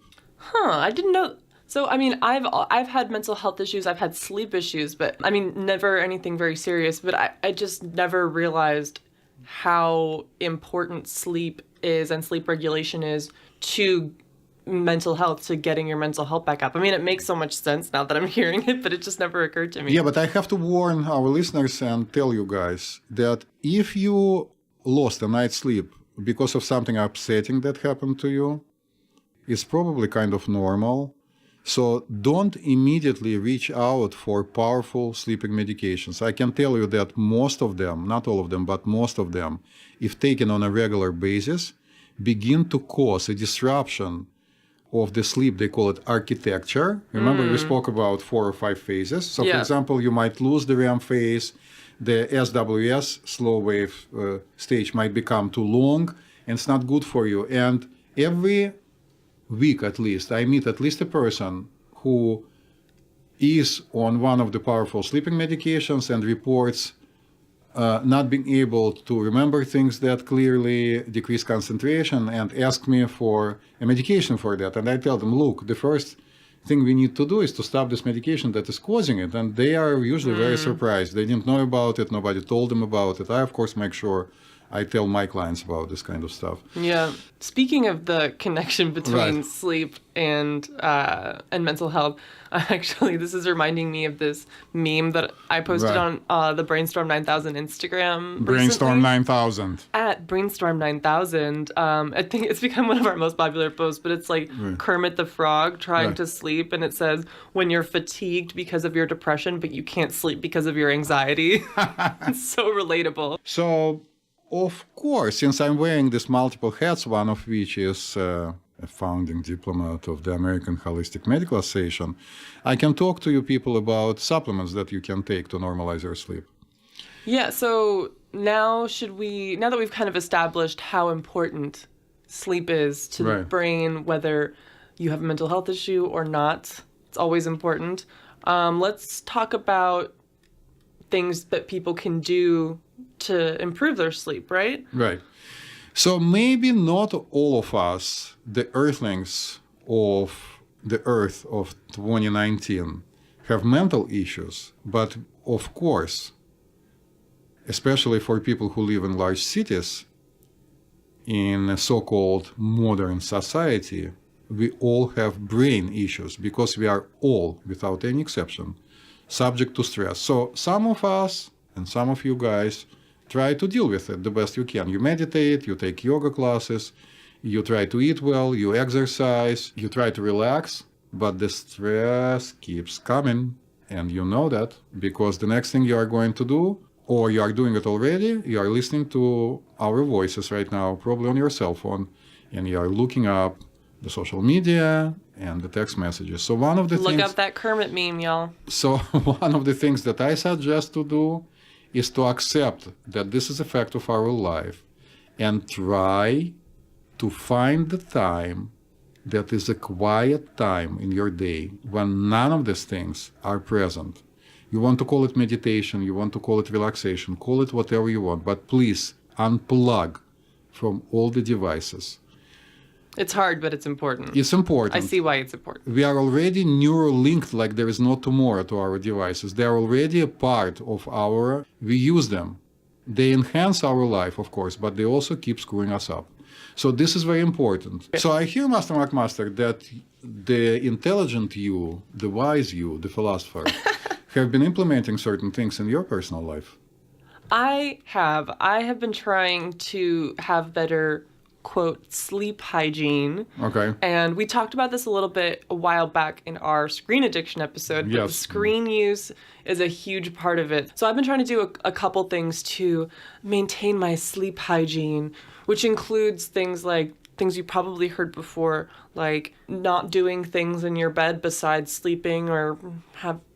I didn't know. So, I mean, I've had mental health issues, I've had sleep issues, but I mean, never anything very serious, but I just never realized how important sleep is and sleep regulation is to mental health, to getting your mental health back up. I mean, it makes so much sense now that I'm hearing it, but it just never occurred to me. Yeah, but I have to warn our listeners and tell you guys that if you lost a night's sleep because of something upsetting that happened to you, it's probably kind of normal. So don't immediately reach out for powerful sleeping medications. I can tell you that most of them, not all of them, but most of them, if taken on a regular basis, begin to cause a disruption of the sleep. They call it architecture. Remember, we spoke about 4 or 5 phases. So, for example, you might lose the REM phase. The SWS, slow wave stage, might become too long, and it's not good for you. And every week at least, I meet at least a person who is on one of the powerful sleeping medications and reports not being able to remember things that clearly, decrease concentration, and ask me for a medication for that. And I tell them, look, the first thing we need to do is to stop this medication that is causing it. And they are usually very surprised. They didn't know about it. Nobody told them about it. I, of course, make sure I tell my clients about this kind of stuff. Yeah. Speaking of the connection between sleep and mental health, actually, this is reminding me of this meme that I posted on the Brainstorm 9000 Instagram. Brainstorm recently. 9000. At Brainstorm 9000. I think it's become one of our most popular posts, but it's like Kermit the Frog trying to sleep, and it says, when you're fatigued because of your depression, but you can't sleep because of your anxiety. It's so relatable. So, of course, since I'm wearing these multiple hats, one of which is a founding diplomat of the American Holistic Medical Association, I can talk to you people about supplements that you can take to normalize your sleep. Yeah, so now that we've kind of established how important sleep is to the brain, whether you have a mental health issue or not, it's always important. Let's talk about things that people can do to improve their sleep, right? Right. So maybe not all of us, the earthlings of the Earth of 2019, have mental issues, but of course, especially for people who live in large cities, in a so-called modern society, we all have brain issues because we are all, without any exception, subject to stress. So some of us and some of you guys try to deal with it the best you can. You meditate, you take yoga classes, you try to eat well, you exercise, you try to relax, but the stress keeps coming. And you know that because the next thing you are going to do, or you are doing it already, you are listening to our voices right now, probably on your cell phone, and you are looking up the social media and the text messages. So one of the Look things... up that Kermit meme, y'all. So one of the things that I suggest to do is to accept that this is a fact of our life and try to find the time that is a quiet time in your day when none of these things are present. You want to call it meditation, you want to call it relaxation, call it whatever you want, but please unplug from all the devices. It's hard, but it's important. It's important. I see why it's important. We are already neurolinked like there is no tomorrow to our devices. They are already a part of our... We use them. They enhance our life, of course, but they also keep screwing us up. So this is very important. So I hear, Master McMaster, that the intelligent you, the wise you, the philosopher, have been implementing certain things in your personal life. I have been trying to have better, quote, sleep hygiene. Okay. And we talked about this a little bit a while back in our screen addiction episode. But Yes. the screen use is a huge part of it. So I've been trying to do a couple things to maintain my sleep hygiene, which includes things like things you probably heard before, like not doing things in your bed besides sleeping or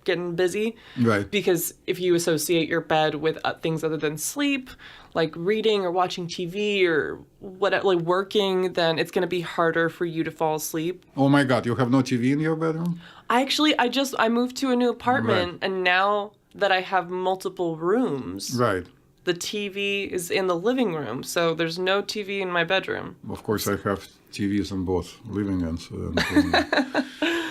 getting busy. Right. Because if you associate your bed with things other than sleep, like reading or watching TV or like working, then it's going to be harder for you to fall asleep. Oh my God, you have no TV in your bedroom? I moved to a new apartment, Right. and now that I have multiple rooms, Right. the TV is in the living room, so there's no TV in my bedroom. Of course, I have TVs in both living and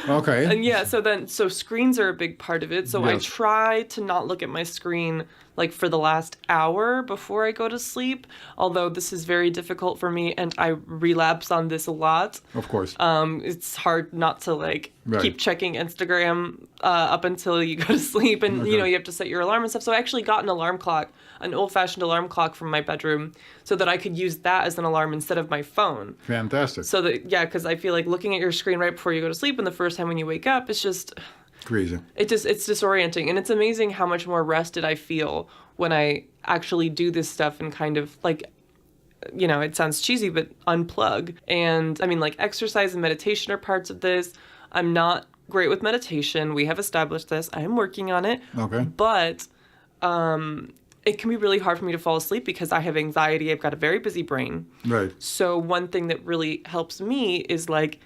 okay. And yeah, so screens are a big part of it. So I Yes. try to not look at my screen like for the last hour before I go to sleep, although this is very difficult for me and I relapse on this a lot. Of course. It's hard not to like Right. keep checking Instagram up until you go to sleep, and you have to set your alarm and stuff. So I actually got an alarm clock, an old-fashioned alarm clock from my bedroom, so that I could use that as an alarm instead of my phone. Fantastic. So that because I feel like looking at your screen right before you go to sleep and the first time when you wake up, it's just Crazy. it's disorienting, and it's amazing how much more rested I feel when I actually do this stuff and kind of like, it sounds cheesy, but unplug. And I mean, like exercise and meditation are parts of this. I'm not great with meditation. We have established this. I am working on it. Okay. But it can be really hard for me to fall asleep because I have anxiety. I've got a very busy brain. Right. So one thing that really helps me is like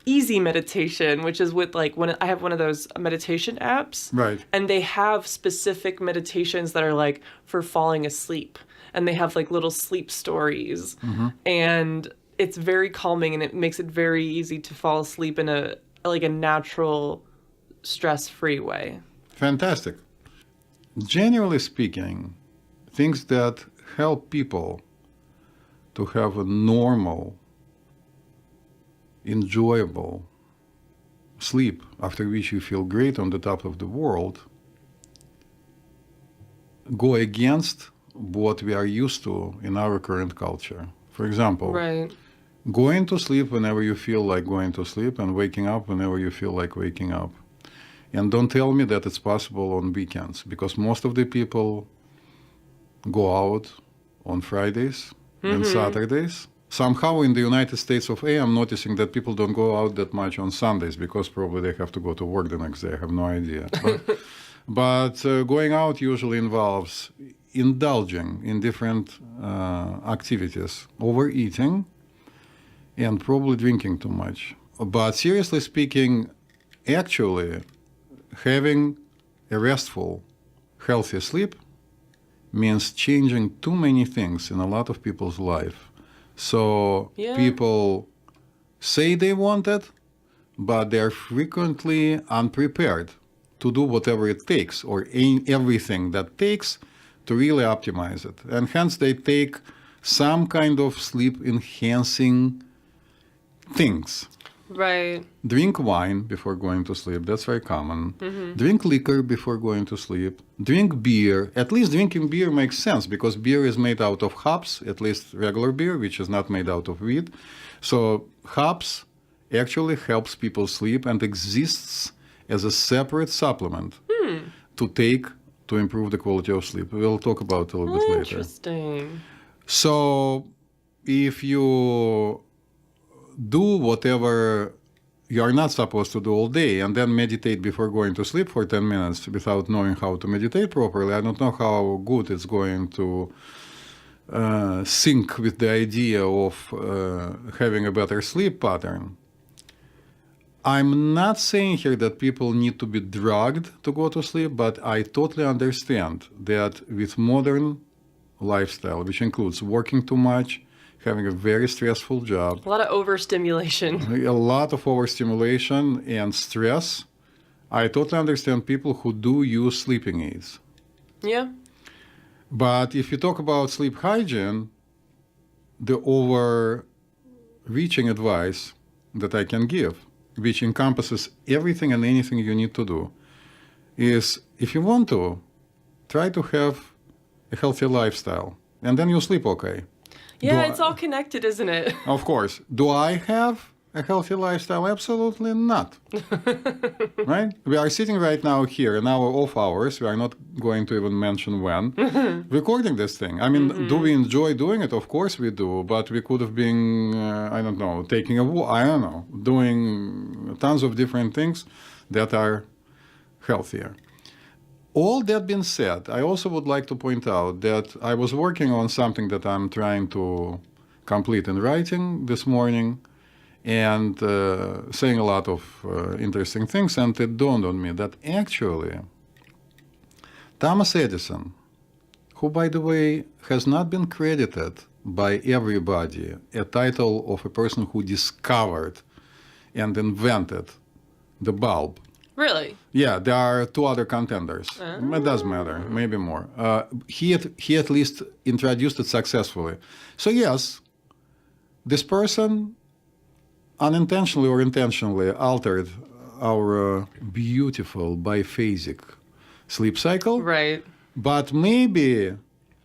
easy meditation, which is with like when I have one of those meditation apps. Right. And they have specific meditations that are like for falling asleep. And they have like little sleep stories. Mm-hmm. And it's very calming, and it makes it very easy to fall asleep in a natural, stress-free way. Fantastic. Generally speaking, things that help people to have a normal, enjoyable sleep after which you feel great on the top of the world go against what we are used to in our current culture. For example, Right. going to sleep whenever you feel like going to sleep and waking up whenever you feel like waking up. And don't tell me that it's possible on weekends, because most of the people go out on Fridays and Saturdays. Somehow in the United States of A, I'm noticing that people don't go out that much on Sundays because probably they have to go to work the next day. I have no idea. But going out usually involves indulging in different activities, overeating, and probably drinking too much. But seriously speaking, actually, having a restful, healthy sleep means changing too many things in a lot of people's life. So Yeah. people say they want it, but they're frequently unprepared to do whatever it takes, or everything that takes to really optimize it. And hence they take some kind of sleep enhancing things. Right. Drink wine before going to sleep. That's very common. Drink liquor before going to sleep. Drink beer. At least drinking beer makes sense because beer is made out of hops, at least regular beer, which is not made out of wheat. So hops actually helps people sleep and exists as a separate supplement to take to improve the quality of sleep. We'll talk about it a little bit later. Interesting. So if you do whatever you are not supposed to do all day and then meditate before going to sleep for 10 minutes without knowing how to meditate properly, I don't know how good it's going to sync with the idea of having a better sleep pattern. I'm not saying here that people need to be drugged to go to sleep, but I totally understand that with modern lifestyle, which includes working too much, having a very stressful job, A lot of overstimulation. a lot of overstimulation and stress, I totally understand people who do use sleeping aids. Yeah. But if you talk about sleep hygiene, the overreaching advice that I can give, which encompasses everything and anything you need to do, is if you want to, try to have a healthy lifestyle, and then you'll sleep okay. Yeah, Do it's all connected, isn't it? Of course. Do I have a healthy lifestyle? Absolutely not. Right? We are sitting right now here in our off hours. We are not going to even mention when, recording this thing. I mean, do we enjoy doing it? Of course we do. But we could have been, I don't know, taking a walk, I don't know, doing tons of different things that are healthier. All that being said, I also would like to point out that I was working on something that I'm trying to complete in writing this morning and saying a lot of interesting things, and it dawned on me that actually Thomas Edison, who, by the way, has not been credited by everybody a title of a person who discovered and invented the bulb. Really? Yeah, there are two other contenders. It doesn't matter, maybe more. He at least introduced it successfully. So yes, this person unintentionally or intentionally altered our beautiful biphasic sleep cycle. Right. But maybe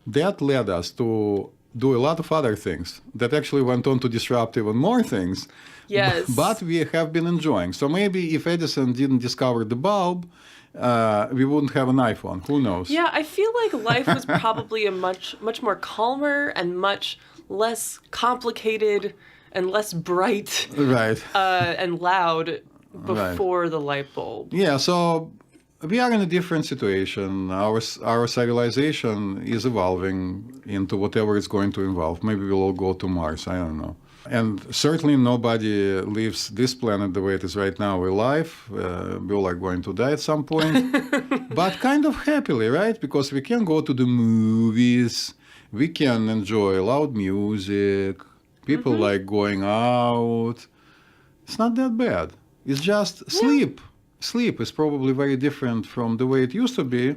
that led us to do a lot of other things that actually went on to disrupt even more things. Yes. But we have been enjoying. So maybe if Edison didn't discover the bulb, we wouldn't have an iPhone. Who knows? Yeah, I feel like life was probably a much more calmer and much less complicated and less bright Right. and loud before the light bulb. Yeah, so we are in a different situation. Our civilization is evolving into whatever it's going to evolve. Maybe we'll all go to Mars. I don't know. And certainly nobody leaves this planet the way it is right now alive. We all are going to die at some point. But kind of happily, right? Because we can go to the movies. We can enjoy loud music. People like going out. It's not that bad. It's just sleep. Sleep is probably very different from the way it used to be,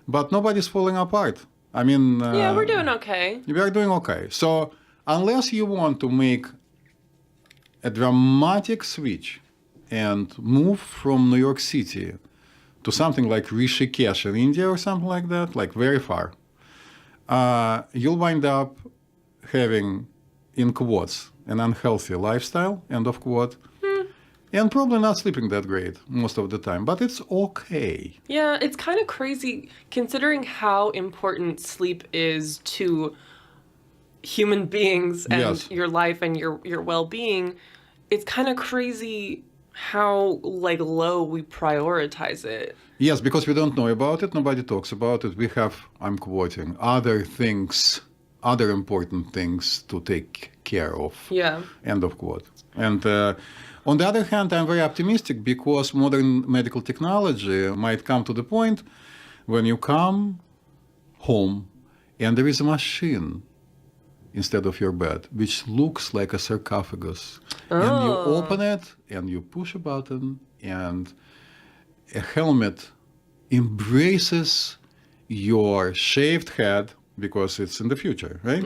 but nobody's falling apart. I mean... Yeah, we're doing okay. We are doing okay. So unless you want to make a dramatic switch and move from New York City to something like Rishikesh in India or something like that, like very far, you'll wind up having, in quotes, an unhealthy lifestyle, end of quote, and probably not sleeping that great most of the time, but it's okay. Yeah, it's kind of crazy considering how important sleep is to human beings and Yes. your life and your well-being. It's kind of crazy how like low we prioritize it. Yes, because we don't know about it, nobody talks about it. We have, I'm quoting, other things, other important things to take care of. Yeah. End of quote. And on the other hand, I'm very optimistic because modern medical technology might come to the point when you come home and there is a machine instead of your bed, which looks like a sarcophagus. And you open it and you push a button and a helmet embraces your shaved head because it's in the future, right?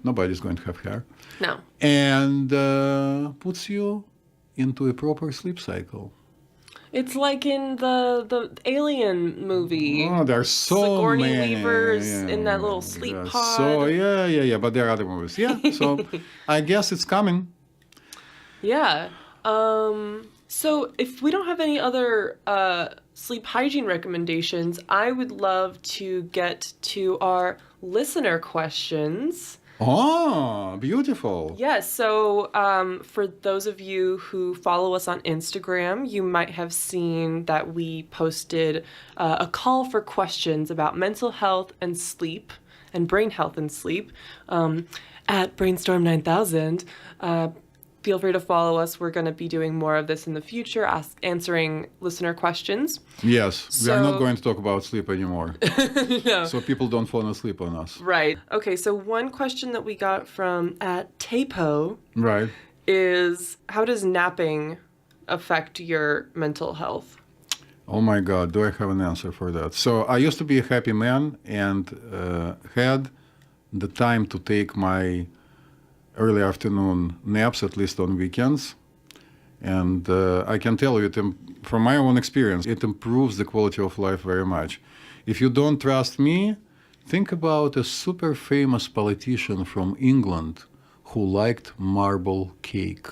Nobody's going to have hair. No. And puts you into a proper sleep cycle. It's like in the Alien movie. Oh, there are so Sigourney many. Weaver's in that little sleep Yeah, pod. So, yeah. But there are other movies. Yeah, so I guess it's coming. Yeah. So if we don't have any other sleep hygiene recommendations, I would love to get to our listener questions. Oh, beautiful. Yes, so for those of you who follow us on Instagram, you might have seen that we posted a call for questions about mental health and sleep and brain health and sleep at Brainstorm 9000. Feel free to follow us. We're going to be doing more of this in the future, answering listener questions. Yes, we are not So- going to talk about sleep anymore. No. So people don't fall asleep on us. Right. Okay, so one question that we got from at Tapo Right. is, how does napping affect your mental health? Oh my God, do I have an answer for that? So I used to be a happy man and had the time to take my early afternoon naps, at least on weekends. And I can tell you, from my own experience, it improves the quality of life very much. If you don't trust me, think about a super famous politician from England who liked marble cake.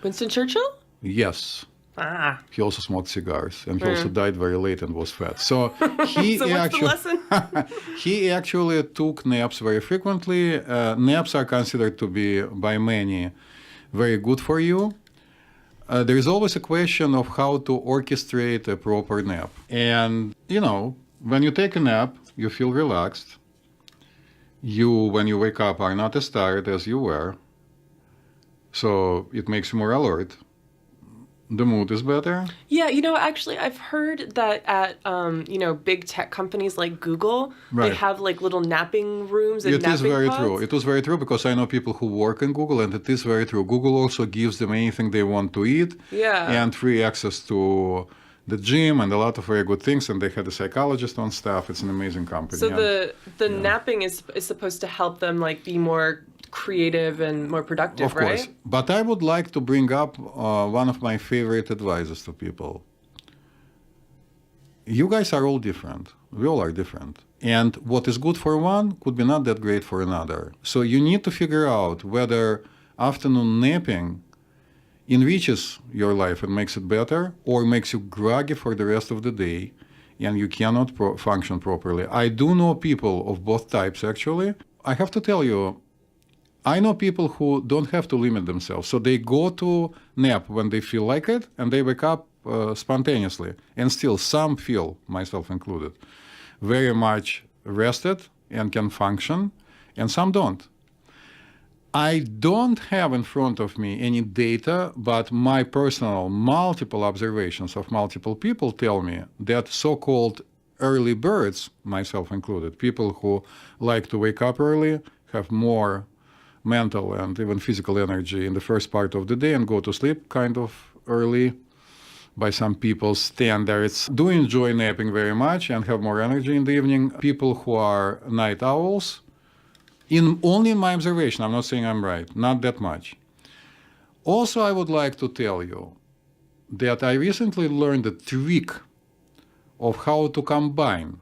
Winston Churchill? Yes. Ah. He also smoked cigars, and he also died very late and was fat. So he So what's the actually lesson? he actually took naps very frequently. Naps are considered to be by many very good for you. There is always a question of how to orchestrate a proper nap. And when you take a nap, you feel relaxed. When you wake up, are not as tired as you were. So it makes you more alert. The mood is better. Yeah, actually, I've heard that at, big tech companies like Google, Right. they have like little napping rooms and It is napping very pods. true. It was very true because I know people who work in Google, and it is very true. Google also gives them anything they want to eat Yeah. and free access to the gym and a lot of very good things. And they had a psychologist on staff. It's an amazing company. So And the napping is supposed to help them like be more creative and more productive, of course. right? But I would like to bring up one of my favorite advices to people. You guys are all different. We all are different. And what is good for one could be not that great for another. So you need to figure out whether afternoon napping enriches your life and makes it better, or makes you groggy for the rest of the day and you cannot function properly. I do know people of both types, actually. I have to tell you, I know people who don't have to limit themselves. So they go to nap when they feel like it, and they wake up spontaneously. And still, some feel, myself included, very much rested and can function, and some don't. I don't have in front of me any data, but my personal multiple observations of multiple people tell me that so-called early birds, myself included, people who like to wake up early, have more mental and even physical energy in the first part of the day and go to sleep kind of early by some people's standards, do enjoy napping very much and have more energy in the evening. People who are night owls, only in my observation, I'm not saying I'm right, not that much. Also, I would like to tell you that I recently learned a trick of how to combine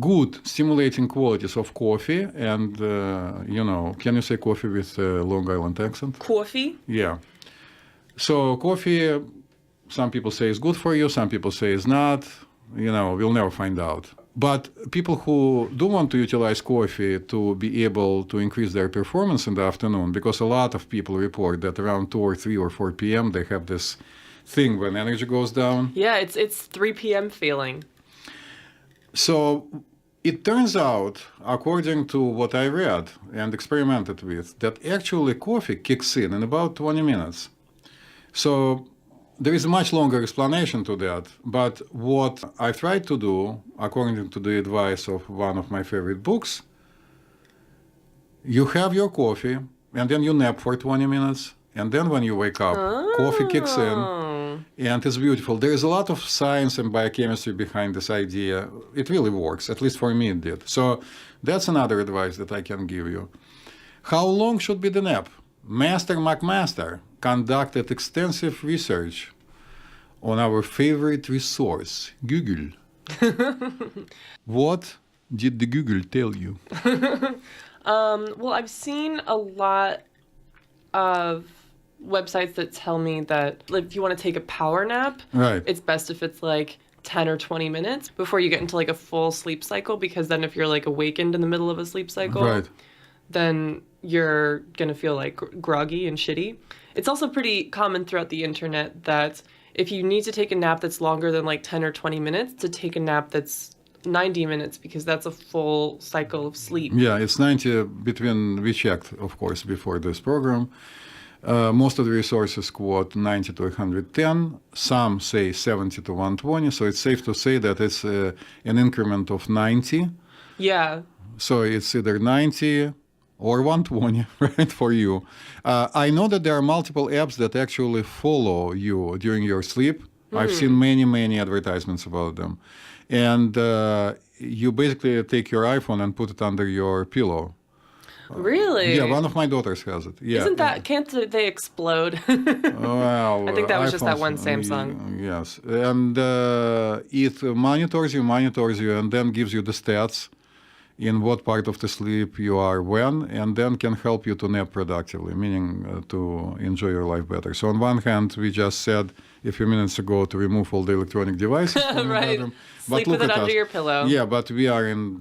good stimulating qualities of coffee and, can you say coffee with a Long Island accent? Coffee? Yeah. So coffee, some people say is good for you, some people say is not. We'll never find out. But people who do want to utilize coffee to be able to increase their performance in the afternoon, because a lot of people report that around 2 or 3 or 4 p.m. they have this thing when energy goes down. Yeah, it's 3 p.m. feeling. So it turns out, according to what I read and experimented with, that actually coffee kicks in about 20 minutes. So there is a much longer explanation to that, but what I tried to do, according to the advice of one of my favorite books, you have your coffee, and then you nap for 20 minutes, and then when you wake up, coffee kicks in, And it's beautiful. There is a lot of science and biochemistry behind this idea. It really works. At least for me, it did. So that's another advice that I can give you. How long should be the nap? Master McMaster conducted extensive research on our favorite resource, Google. What did the Google tell you? Well, I've seen a lot of websites that tell me that like, if you want to take a power nap, Right. it's best if it's like 10 or 20 minutes before you get into like a full sleep cycle, because then if you're like awakened in the middle of a sleep cycle, Right. then you're going to feel like groggy and shitty. It's also pretty common throughout the internet that if you need to take a nap that's longer than like 10 or 20 minutes, to take a nap that's 90 minutes, because that's a full cycle of sleep. Yeah, it's 90 between, we checked, of course, before this program. Most of the resources quote 90 to 110. Some say 70 to 120. So it's safe to say that it's an increment of 90. Yeah. So it's either 90 or 120, right, for you. I know that there are multiple apps that actually follow you during your sleep. I've seen many, many advertisements about them. And you basically take your iPhone and put it under your pillow. Really? Yeah, one of my daughters has it. Yeah. Isn't that, can't they explode? Well, I think that was just that iPhones, one Samsung. Yes, and it monitors you, and then gives you the stats in what part of the sleep you are when, and then can help you to nap productively, meaning to enjoy your life better. So on one hand, we just said a few minutes ago to remove all the electronic devices from your Right. bedroom. Sleep look with it at under us. your pillow. Yeah, but we are in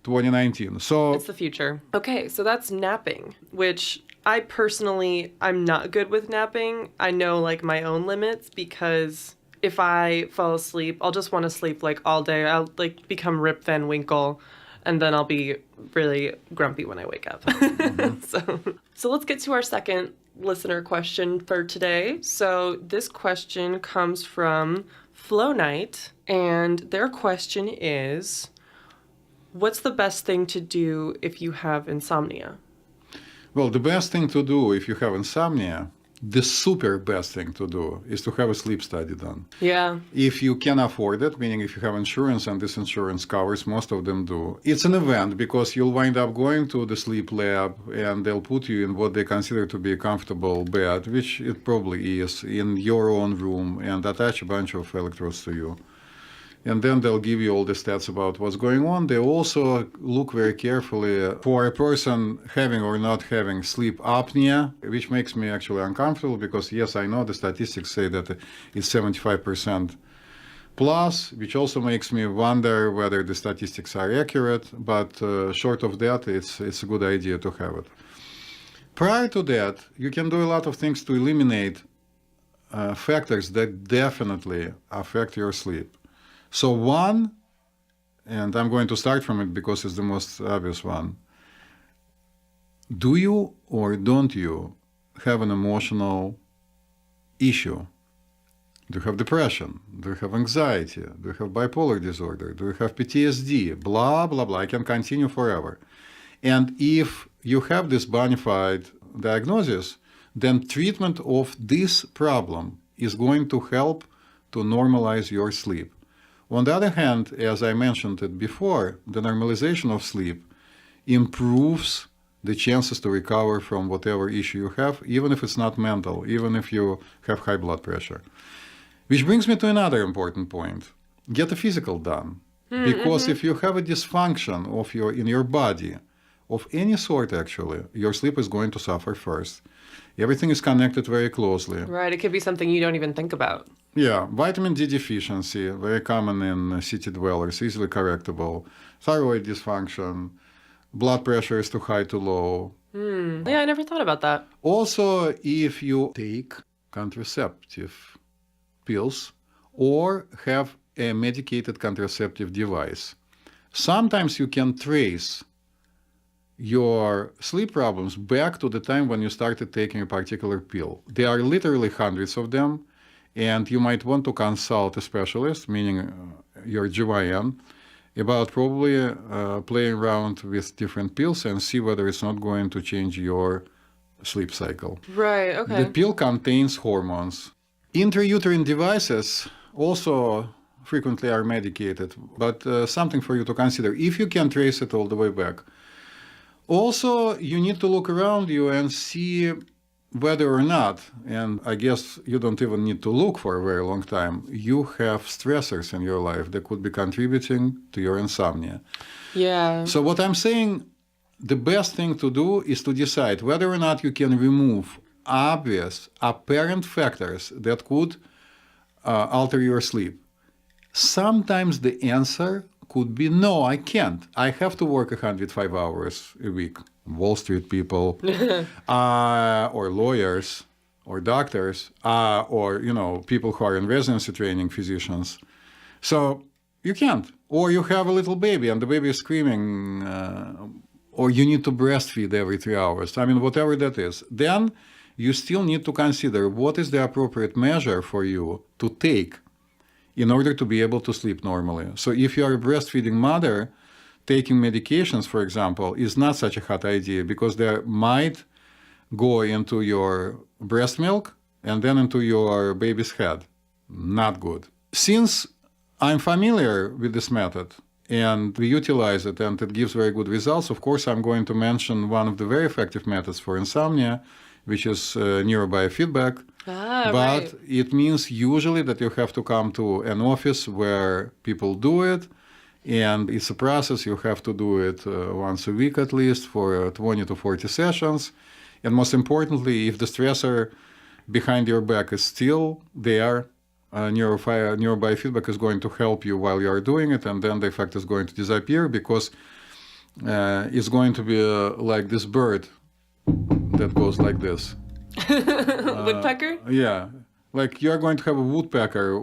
2019. So It's the future. Okay, so that's napping, which I personally, I'm not good with napping. I know like my own limits, because if I fall asleep, I'll just want to sleep like all day. I'll like become Rip Van Winkle, and then I'll be really grumpy when I wake up. So let's get to our second listener question for today. So this question comes from Flow Night, and their question is, what's the best thing to do if you have insomnia? well, the best thing to do if you have insomnia, the super best thing to do, is to have a sleep study done. Yeah. If you can afford it, meaning if you have insurance and this insurance covers, most of them do, it's an event because you'll wind up going to the sleep lab and they'll put you in what they consider to be a comfortable bed, which it probably is, in your own room, and attach a bunch of electrodes to you. And then they'll give you all the stats about what's going on. They also look very carefully for a person having or not having sleep apnea, which makes me actually uncomfortable because, yes, I know the statistics say that it's 75% plus, which also makes me wonder whether the statistics are accurate. But short of that, it's a good idea to have it. Prior to that, you can do a lot of things to eliminate factors that definitely affect your sleep. So one, and I'm going to start from it because it's the most obvious one. Do you or don't you have an emotional issue? Do you have depression? Do you have anxiety? Do you have bipolar disorder? Do you have PTSD? Blah, blah, blah. I can continue forever. And if you have this bona fide diagnosis, then treatment of this problem is going to help to normalize your sleep. On the other hand, as I mentioned it before, the normalization of sleep improves the chances to recover from whatever issue you have, even if it's not mental, even if you have high blood pressure. Which brings me to another important point. Get a physical done. Because if you have a dysfunction in your body, of any sort actually, your sleep is going to suffer first. Everything is connected very closely. Right. It could be something you don't even think about. Yeah, vitamin D deficiency, very common in city dwellers, easily correctable. Thyroid dysfunction, blood pressure is too high, too low. Yeah, I never thought about that. Also, if you take contraceptive pills or have a medicated contraceptive device, sometimes you can trace your sleep problems back to the time when you started taking a particular pill. There are literally hundreds of them. And you might want to consult a specialist, meaning your GYN, about probably playing around with different pills and see whether it's not going to change your sleep cycle. Right. Okay. The pill contains hormones. Intrauterine devices also frequently are medicated, but something for you to consider if you can trace it all the way back. Also, you need to look around you and see whether or not, and I guess you don't even need to look for a very long time, you have stressors in your life that could be contributing to your insomnia. Yeah. So what I'm saying, the best thing to do is to decide whether or not you can remove obvious, apparent factors that could alter your sleep. Sometimes the answer could be, no, I can't. I have to work 105 hours a week. Wall Street people, or lawyers, or doctors, or, people who are in residency training, physicians. So you can't. Or you have a little baby and the baby is screaming, or you need to breastfeed every 3 hours. I mean, whatever that is. Then you still need to consider what is the appropriate measure for you to take in order to be able to sleep normally. So if you are a breastfeeding mother, taking medications, for example, is not such a hot idea because they might go into your breast milk and then into your baby's head. Not good. Since I'm familiar with this method and we utilize it and it gives very good results, of course, I'm going to mention one of the very effective methods for insomnia, which is neurobiofeedback. But Right. it means usually that you have to come to an office where people do it. And it's a process. You have to do it once a week at least for 20 to 40 sessions. And most importantly, if the stressor behind your back is still there, neurobiofeedback is going to help you while you are doing it. And then the effect is going to disappear because it's going to be like this bird that goes like this. Woodpecker? Yeah. Like you're going to have a woodpecker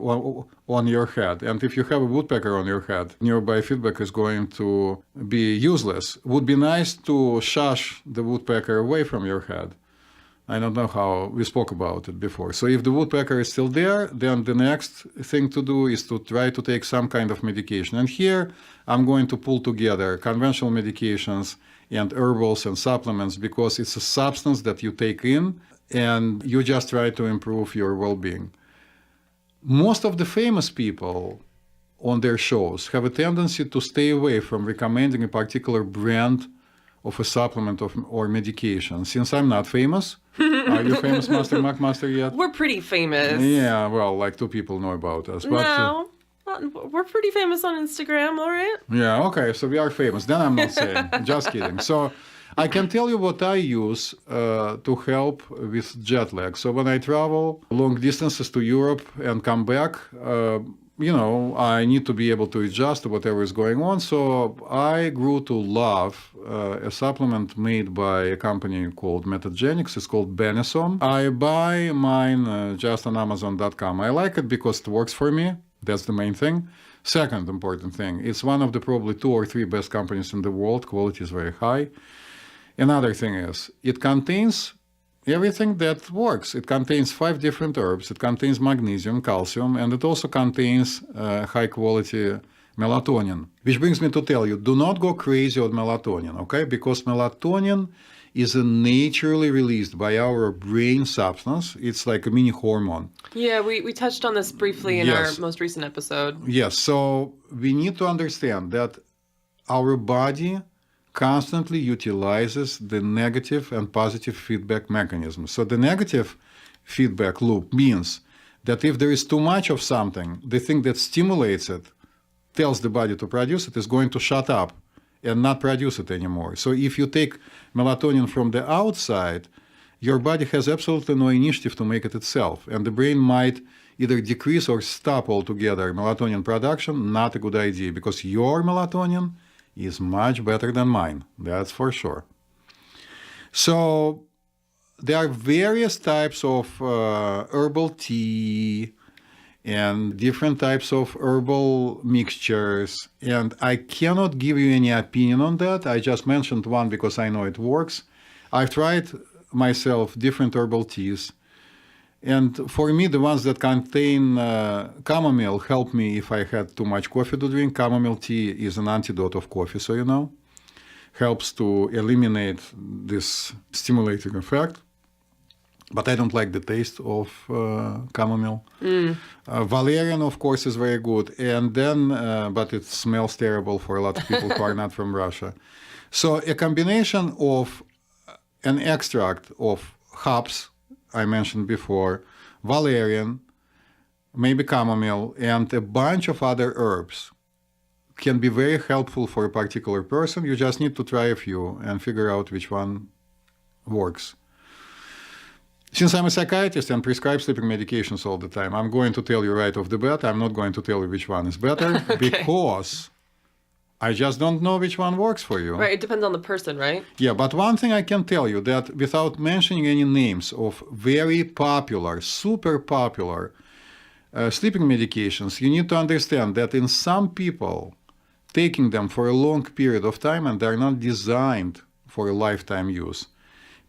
on your head. And if you have a woodpecker on your head, neurobiofeedback is going to be useless. Would be nice to shush the woodpecker away from your head. I don't know how we spoke about it before. So if the woodpecker is still there, then the next thing to do is to try to take some kind of medication. And here I'm going to pull together conventional medications and herbals and supplements because it's a substance that you take in and you just try to improve your well-being. Most of the famous people on their shows have a tendency to stay away from recommending a particular brand of a supplement or medication. Since I'm not famous, are you famous, Master McMaster, yet? We're pretty famous. Yeah, well, like 2 people know about us. But, No. We're pretty famous on Instagram, all right? Yeah, okay, so we are famous. Then I'm not saying. Just kidding. So I can tell you what I use to help with jet lag. So when I travel long distances to Europe and come back, I need to be able to adjust to whatever is going on. So I grew to love a supplement made by a company called Metagenics. It's called Benesom. I buy mine just on Amazon.com. I like it because it works for me. That's the main thing. Second important thing, it's one of the probably 2 or 3 best companies in the world. Quality is very high. Another thing is, it contains everything that works. It contains 5 different herbs. It contains magnesium, calcium, and it also contains high-quality melatonin. Which brings me to tell you, do not go crazy on melatonin, okay? Because melatonin is a naturally released by our brain substance. It's like a mini hormone. Yeah, we touched on this briefly in Yes. our most recent episode. Yes, so we need to understand that our body constantly utilizes the negative and positive feedback mechanisms. So the negative feedback loop means that if there is too much of something, the thing that stimulates it, tells the body to produce it, is going to shut up and not produce it anymore. So if you take melatonin from the outside, your body has absolutely no initiative to make it itself. And the brain might either decrease or stop altogether melatonin production. Not a good idea, because your melatonin is much better than mine. That's for sure. So there are various types of herbal tea and different types of herbal mixtures. And I cannot give you any opinion on that. I just mentioned one because I know it works. I've tried myself different herbal teas. And for me, the ones that contain chamomile help me if I had too much coffee to drink. Chamomile tea is an antidote of coffee, so you know. Helps to eliminate this stimulating effect. but I don't like the taste of chamomile. Valerian, of course, is very good, and then, but it smells terrible for a lot of people who are not from Russia. So a combination of an extract of hops, I mentioned before, valerian, maybe chamomile, and a bunch of other herbs can be very helpful for a particular person. You just need to try a few and figure out which one works. Since I'm a psychiatrist and prescribe sleeping medications all the time, I'm going to tell you right off the bat, I'm not going to tell you which one is better because I just don't know which one works for you. Right, it depends on the person, right? Yeah, but one thing I can tell you that without mentioning any names of very popular, super popular sleeping medications, you need to understand that in some people, taking them for a long period of time and they're not designed for a lifetime use,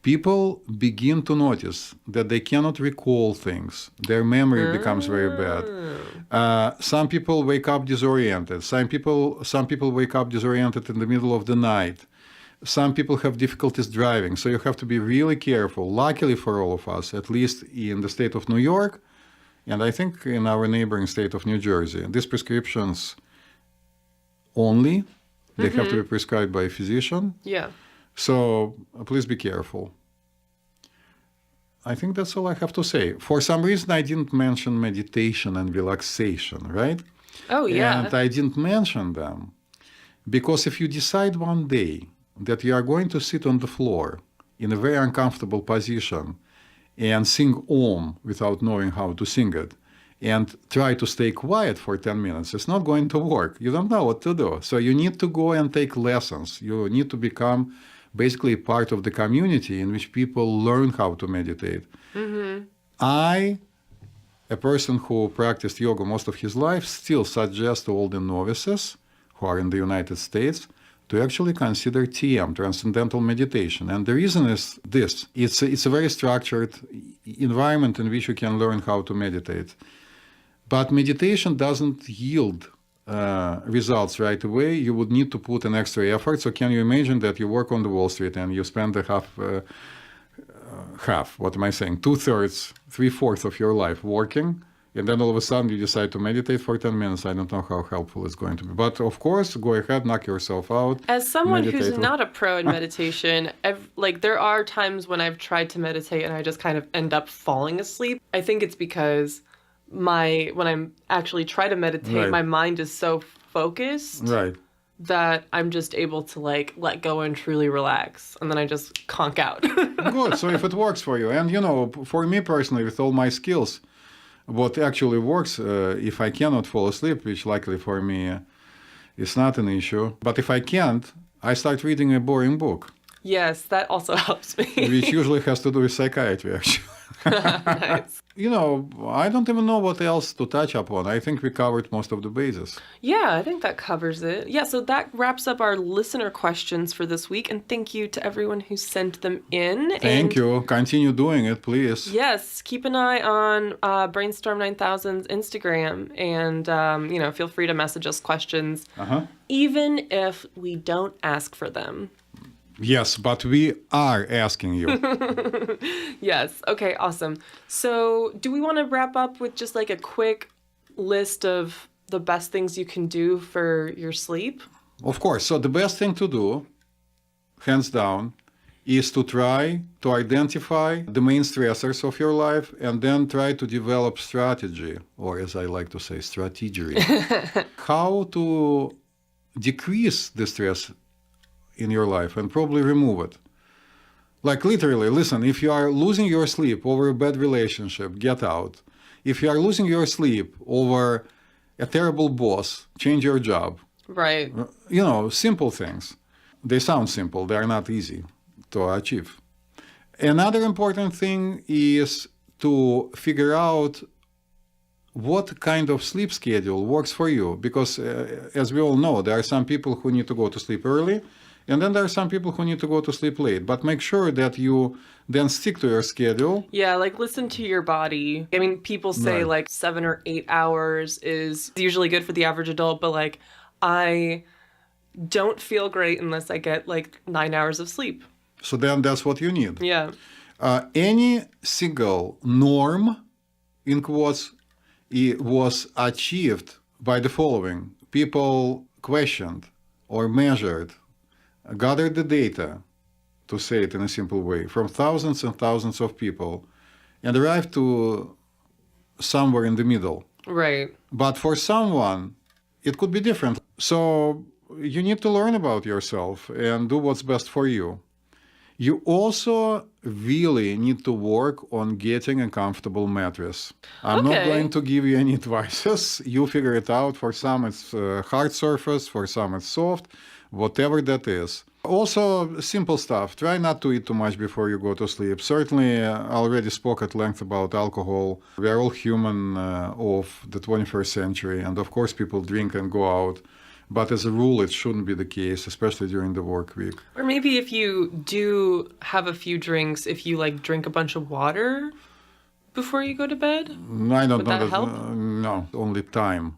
people begin to notice that they cannot recall things. Their memory becomes very bad. Some people wake up disoriented. Some people wake up disoriented in the middle of the night. Some people have difficulties driving. So you have to be really careful. Luckily for all of us, at least in the state of New York, and I think in our neighboring state of New Jersey, these prescriptions only, they have to be prescribed by a physician. Yeah. So please be careful. I think that's all I have to say. For some reason, I didn't mention meditation and relaxation, right? Oh, yeah. And I didn't mention them because if you decide one day that you are going to sit on the floor in a very uncomfortable position and sing Om without knowing how to sing it, and try to stay quiet for 10 minutes, it's not going to work. You don't know what to do. So you need to go and take lessons. You need to become basically part of the community in which people learn how to meditate. I, a person who practiced yoga most of his life, still suggest to all the novices who are in the United States to actually consider TM, Transcendental Meditation. And the reason is this. It's a very structured environment in which you can learn how to meditate. But meditation doesn't yield results right away. You would need to put an extra effort. So can you imagine that you work on the Wall Street and you spend what am I saying? 2/3, 3/4 of your life working, and then all of a sudden you decide to meditate for 10 minutes. I don't know how helpful it's going to be. But of course, go ahead, knock yourself out. As someone who's meditate. not a pro in meditation, like there are times when I've tried to meditate and I just kind of end up falling asleep. I think it's because when I'm actually try to meditate, Right. my mind is so focused Right. that I'm just able to like let go and truly relax, and then I just conk out. Good. So if it works for you, and for me personally, with all my skills, what actually works, if I cannot fall asleep, which luckily for me is not an issue, but if I can't, I start reading a boring book, Yes, that also helps me. which usually has to do with psychiatry, actually. Nice. I don't even know what else to touch upon. I think we covered most of the bases. Yeah, I think that covers it. Yeah, so that wraps up our listener questions for this week, and thank you to everyone who sent them in. Thank you. Continue doing it, please. Yes, keep an eye on Brainstorm 9000's Instagram, and feel free to message us questions, even if we don't ask for them. Yes, but we are asking you. Yes. Okay, awesome. So do we want to wrap up with just like a quick list of the best things you can do for your sleep? Of course. So the best thing to do, hands down, is to try to identify the main stressors of your life and then try to develop strategy, or as I like to say, strategery, how to decrease the stress in your life and probably remove it. Like literally, listen, if you are losing your sleep over a bad relationship, get out. If you are losing your sleep over a terrible boss, change your job. Right. Simple things. They sound simple, they are not easy to achieve. Another important thing is to figure out what kind of sleep schedule works for you. Because as we all know, there are some people who need to go to sleep early, and then there are some people who need to go to sleep late. But make sure that you then stick to your schedule. Yeah, like listen to your body. I mean, people say Right. like 7 or 8 hours is usually good for the average adult, but like I don't feel great unless I get like 9 hours of sleep. So then that's what you need. Yeah. Any single norm, in quotes, was achieved by the following. People questioned or measured, gathered the data, to say it in a simple way, from thousands and thousands of people and arrived to somewhere in the middle. Right. But for someone, it could be different. So you need to learn about yourself and do what's best for you. You also really need to work on getting a comfortable mattress. I'm not Okay. going to give you any advices. You figure it out. For some, it's hard surface. For some, it's soft. Whatever that is. Also, simple stuff. Try not to eat too much before you go to sleep. Certainly, I already spoke at length about alcohol. We are all human of the 21st century. And of course, people drink and go out. But as a rule, it shouldn't be the case, especially during the work week. Or maybe if you do have a few drinks, if you like drink a bunch of water before you go to bed? I don't Would know that help? No, only time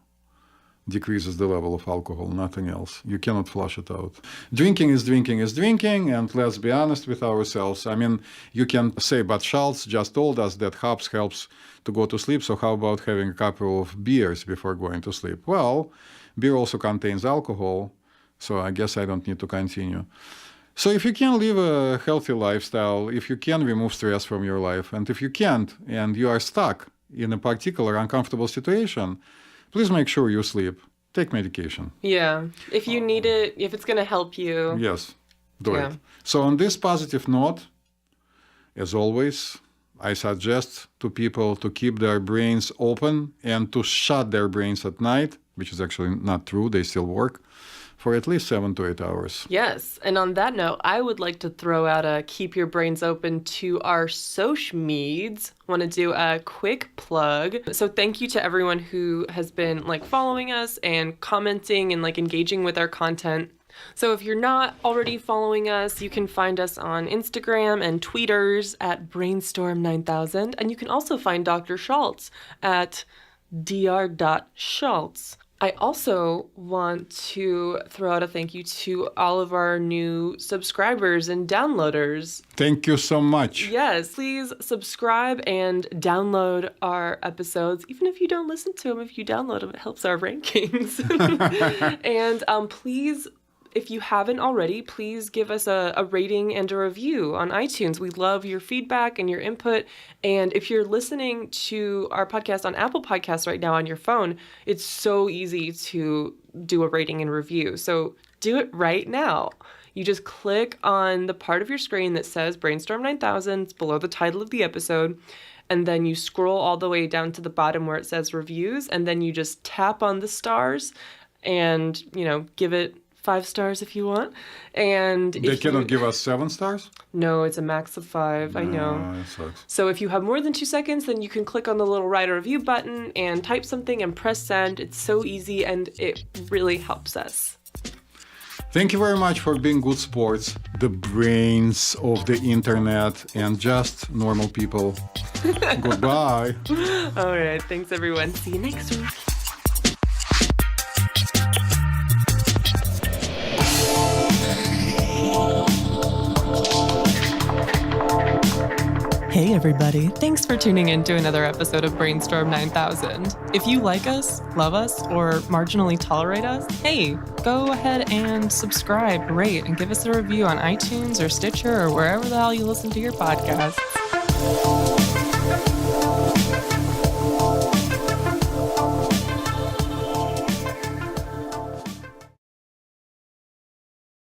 decreases the level of alcohol, nothing else. You cannot flush it out. Drinking is drinking is drinking, and let's be honest with ourselves. I mean, you can say, but Schultz just told us that hops helps to go to sleep, so how about having a couple of beers before going to sleep? Well, beer also contains alcohol, so I guess I don't need to continue. So if you can live a healthy lifestyle, if you can remove stress from your life, and if you can't, and you are stuck in a particular uncomfortable situation, please make sure you sleep. Take medication. Yeah. If you need it, if it's going to help you. Yes, do Yeah. it. So on this positive note, as always, I suggest to people to keep their brains open and to shut their brains at night, which is actually not true. They still work for at least 7 to 8 hours. Yes. And on that note, I would like to throw out a keep your brains open to our social meds. Want to do a quick plug. So thank you to everyone who has been like following us and commenting and like engaging with our content. So if you're not already following us, you can find us on Instagram and tweeters at brainstorm9000. And you can also find Dr. Schultz at dr.schultz. I also want to throw out a thank you to all of our new subscribers and downloaders. Thank you so much. Yes, please subscribe and download our episodes. Even if you don't listen to them, if you download them, it helps our rankings. And please, if you haven't already, please give us a rating and a review on iTunes. We love your feedback and your input. And if you're listening to our podcast on Apple Podcasts right now on your phone, it's so easy to do a rating and review. So do it right now. You just click on the part of your screen that says Brainstorm 9000. It's below the title of the episode. And then you scroll all the way down to the bottom where it says reviews. And then you just tap on the stars and, give it 5 stars if you want. And They cannot give us 7 stars? No, it's a max of 5. I know. It sucks. So if you have more than 2 seconds, then you can click on the little write a review button and type something and press send. It's so easy and it really helps us. Thank you very much for being good sports, the brains of the internet, and just normal people. Goodbye. All right. Thanks, everyone. See you next week. Hey everybody, thanks for tuning in to another episode of Brainstorm 9000. If you like us, love us, or marginally tolerate us, hey, go ahead and subscribe, rate, and give us a review on iTunes or Stitcher or wherever the hell you listen to your podcasts.